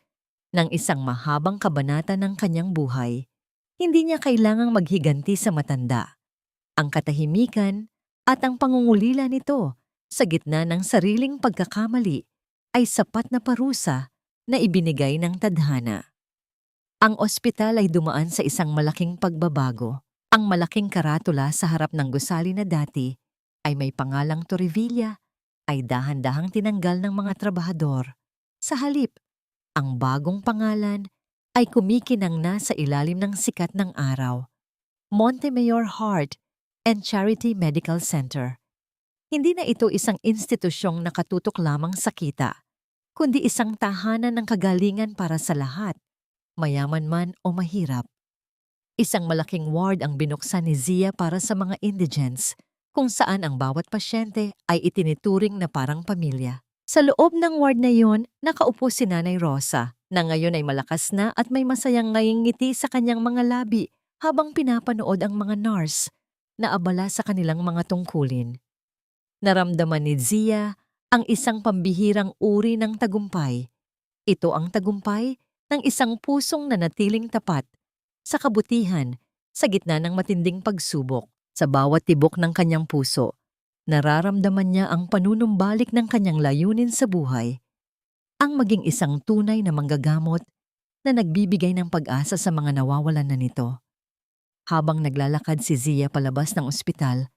ng isang mahabang kabanata ng kanyang buhay. Hindi niya kailangang maghiganti sa matanda. Ang katahimikan at ang pangungulila nito sa gitna ng sariling pagkakamali ay sapat na parusa na ibinigay ng tadhana. Ang ospital ay dumaan sa isang malaking pagbabago. Ang malaking karatula sa harap ng gusali na dati ay may pangalang Torrevilla ay dahan-dahang tinanggal ng mga trabahador. Sa halip, ang bagong pangalan ay kumikinang na sa ilalim ng sikat ng araw. Montemayor Heart and Charity Medical Center. Hindi na ito isang institusyong nakatutok lamang sa kita, kundi isang tahanan ng kagalingan para sa lahat, mayaman man o mahirap. Isang malaking ward ang binuksan ni Zia para sa mga indigents, kung saan ang bawat pasyente ay itinituring na parang pamilya. Sa loob ng ward na yon, nakaupo si Nanay Rosa, na ngayon ay malakas na at may masayang ngiti sa kanyang mga labi habang pinapanood ang mga nurse na abala sa kanilang mga tungkulin. Naramdaman ni Zia ang isang pambihirang uri ng tagumpay. Ito ang tagumpay ng isang pusong nanatiling tapat sa kabutihan sa gitna ng matinding pagsubok. Sa bawat tibok ng kanyang puso, nararamdaman niya ang panunumbalik ng kanyang layunin sa buhay, ang maging isang tunay na manggagamot na nagbibigay ng pag-asa sa mga nawawalan na nito. Habang naglalakad si Zia palabas ng ospital,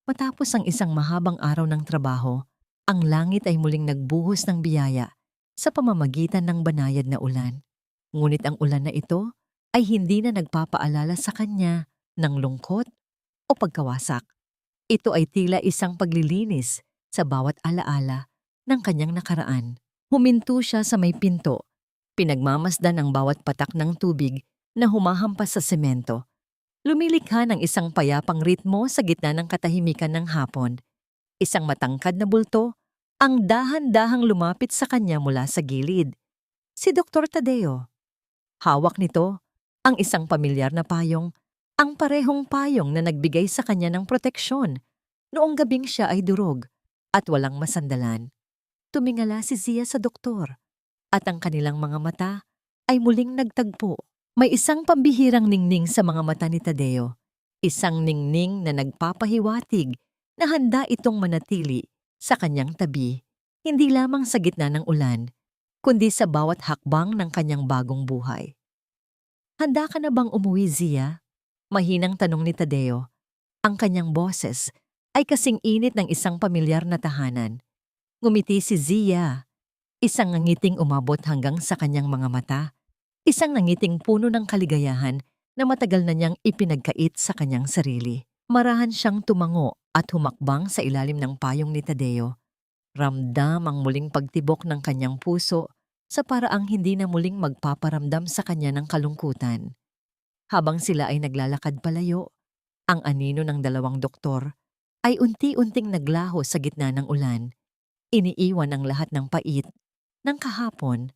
matapos ang isang mahabang araw ng trabaho, ang langit ay muling nagbuhos ng biyaya sa pamamagitan ng banayad na ulan. Ngunit ang ulan na ito ay hindi na nagpapaalala sa kanya ng lungkot o pagkawasak. Ito ay tila isang paglilinis sa bawat alaala ng kanyang nakaraan. Huminto siya sa may pinto, pinagmamasdan ang bawat patak ng tubig na humahampas sa semento. Lumilikha ng isang payapang ritmo sa gitna ng katahimikan ng hapon. Isang matangkad na bulto ang dahan-dahang lumapit sa kanya mula sa gilid. Si Dr. Tadeo. Hawak nito ang isang pamilyar na payong, ang parehong payong na nagbigay sa kanya ng proteksyon noong gabing siya ay durog at walang masandalan. Tumingala si Zia sa doktor at ang kanilang mga mata ay muling nagtagpo. May isang pambihirang ningning sa mga mata ni Tadeo, isang ningning na nagpapahiwatig na handa itong manatili sa kanyang tabi, hindi lamang sa gitna ng ulan, kundi sa bawat hakbang ng kanyang bagong buhay. "Handa ka na bang umuwi, Zia?" Mahinang tanong ni Tadeo. Ang kanyang boses ay kasing init ng isang pamilyar na tahanan. Ngumiti si Zia, isang nangiting umabot hanggang sa kanyang mga mata, isang nangiting puno ng kaligayahan na matagal na niyang ipinagkait sa kanyang sarili. Marahan siyang tumango at humakbang sa ilalim ng payong ni Tadeo. Ramdam ang muling pagtibok ng kanyang puso sa paraang hindi na muling magpaparamdam sa kanya ng kalungkutan. Habang sila ay naglalakad palayo, ang anino ng dalawang doktor ay unti-unting naglaho sa gitna ng ulan. Iniiwan ang lahat ng pait ng kahapon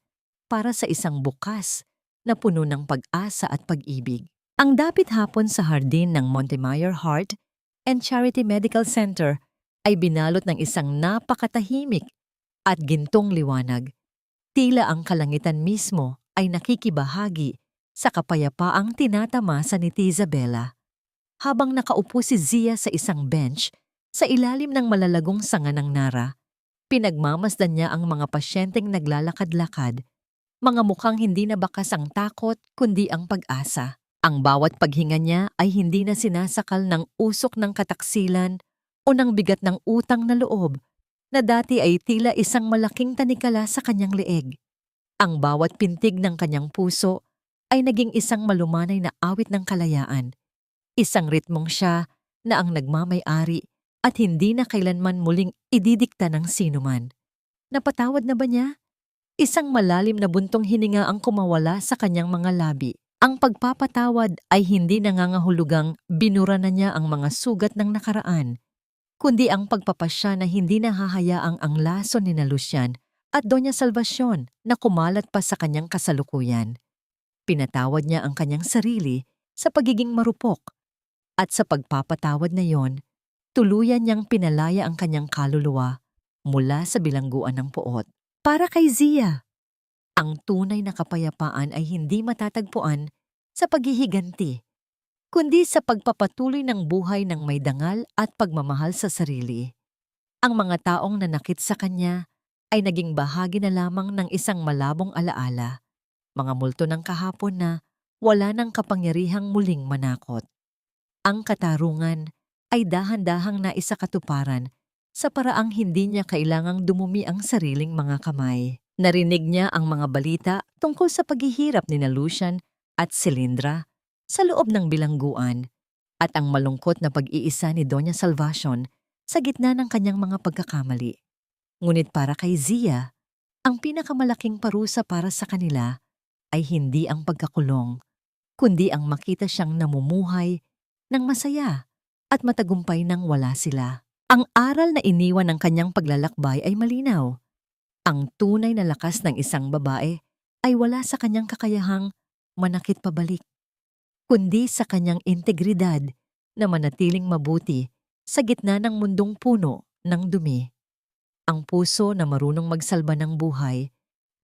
para sa isang bukas na puno ng pag-asa at pag-ibig. Ang dapit hapon sa hardin ng Montemayor Heart and Charity Medical Center ay binalot ng isang napakatahimik at gintong liwanag. Tila ang kalangitan mismo ay nakikibahagi sa kapayapaang tinatamasa ni Isabella. Habang nakaupo si Zia sa isang bench sa ilalim ng malalagong sanga ng nara, pinagmamasdan niya ang mga pasyenteng naglalakad-lakad, mga mukhang hindi na bakas ang takot kundi ang pag-asa. Ang bawat paghinga niya ay hindi na sinasakal ng usok ng kataksilan o ng bigat ng utang na loob na dati ay tila isang malaking tanikala sa kanyang leeg. Ang bawat pintig ng kanyang puso ay naging isang malumanay na awit ng kalayaan. Isang ritmong siya na ang nagmamay-ari at hindi na kailanman muling ididikta ng sinuman. Napatawad na ba niya? Isang malalim na buntong hininga ang kumawala sa kanyang mga labi. Ang pagpapatawad ay hindi nangangahulugang binura na niya ang mga sugat ng nakaraan, kundi ang pagpapasya na hindi nahahayaang ang laso ni na Lucian at Doña Salvacion na kumalat pa sa kanyang kasalukuyan. Pinatawad niya ang kanyang sarili sa pagiging marupok at sa pagpapatawad na yon, tuluyan niyang pinalaya ang kanyang kaluluwa mula sa bilangguan ng puot. Para kay Zia, ang tunay na kapayapaan ay hindi matatagpuan sa paghihiganti, kundi sa pagpapatuloy ng buhay ng may dangal at pagmamahal sa sarili. Ang mga taong nanakit sa kanya ay naging bahagi na lamang ng isang malabong alaala, mga multo ng kahapon na wala ng kapangyarihang muling manakot. Ang katarungan ay dahan-dahang naisakatuparan sa paraang hindi niya kailangang dumumi ang sariling mga kamay. Narinig niya ang mga balita tungkol sa paghihirap ni na Lucian at Cilindra sa loob ng bilangguan at ang malungkot na pag-iisa ni Doña Salvacion sa gitna ng kanyang mga pagkakamali. Ngunit para kay Zia, ang pinakamalaking parusa para sa kanila ay hindi ang pagkakulong, kundi ang makita siyang namumuhay ng masaya at matagumpay nang wala sila. Ang aral na iniwan ng kanyang paglalakbay ay malinaw. Ang tunay na lakas ng isang babae ay wala sa kanyang kakayahang manakit pabalik, kundi sa kanyang integridad na manatiling mabuti sa gitna ng mundong puno ng dumi. Ang puso na marunong magsalba ng buhay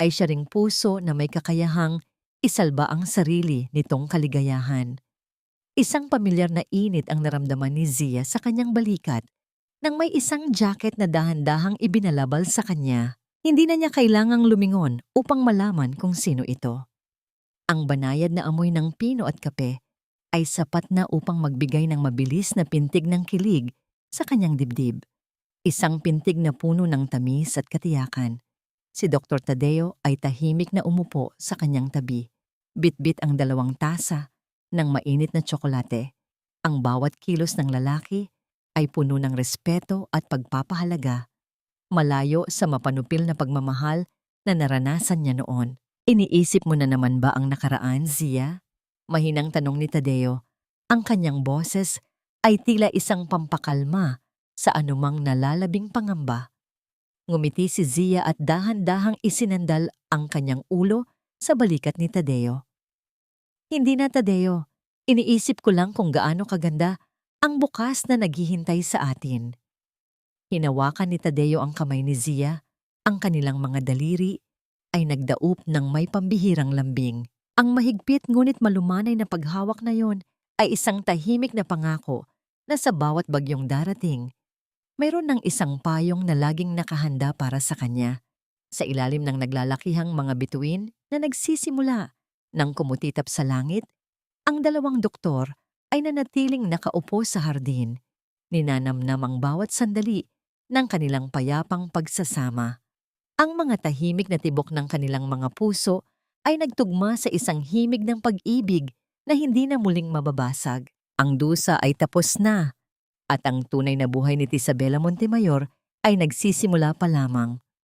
ay siya ring puso na may kakayahang isalba ang sarili nitong kaligayahan. Isang pamilyar na init ang naramdaman ni Zia sa kanyang balikat nang may isang jacket na dahan-dahang ibinalabal sa kanya. Hindi na niya kailangang lumingon upang malaman kung sino ito. Ang banayad na amoy ng pino at kape ay sapat na upang magbigay ng mabilis na pintig ng kilig sa kanyang dibdib. Isang pintig na puno ng tamis at katiyakan. Si Dr. Tadeo ay tahimik na umupo sa kanyang tabi. Bitbit ang 2 tasa ng mainit na tsokolate. Ang bawat kilos ng lalaki ay puno ng respeto at pagpapahalaga, malayo sa mapanupil na pagmamahal na naranasan niya noon. Iniisip mo na naman ba ang nakaraan, Zia? Mahinang tanong ni Tadeo. Ang kanyang boses ay tila isang pampakalma sa anumang nalalabing pangamba. Ngumiti si Zia at dahan-dahang isinandal ang kanyang ulo sa balikat ni Tadeo. Hindi na, Tadeo. Iniisip ko lang kung gaano kaganda ang bukas na naghihintay sa atin. Hinawakan ni Tadeo ang kamay ni Zia. Ang kanilang mga daliri ay nagdaup ng may pambihirang lambing. Ang mahigpit ngunit malumanay na paghawak na yon ay isang tahimik na pangako na sa bawat bagyong darating, mayroon ng isang payong na laging nakahanda para sa kanya. Sa ilalim ng naglalakihang mga bituin na nagsisimula ng kumutitap sa langit, ang 2 doktor ay nanatiling nakaupo sa hardin. Ninanamnam ang bawat sandali ng kanilang payapang pagsasama. Ang mga tahimik na tibok ng kanilang mga puso ay nagtugma sa isang himig ng pag-ibig na hindi na muling mababasag. Ang dusa ay tapos na, at ang tunay na buhay ni Isabela Montemayor ay nagsisimula pa lamang.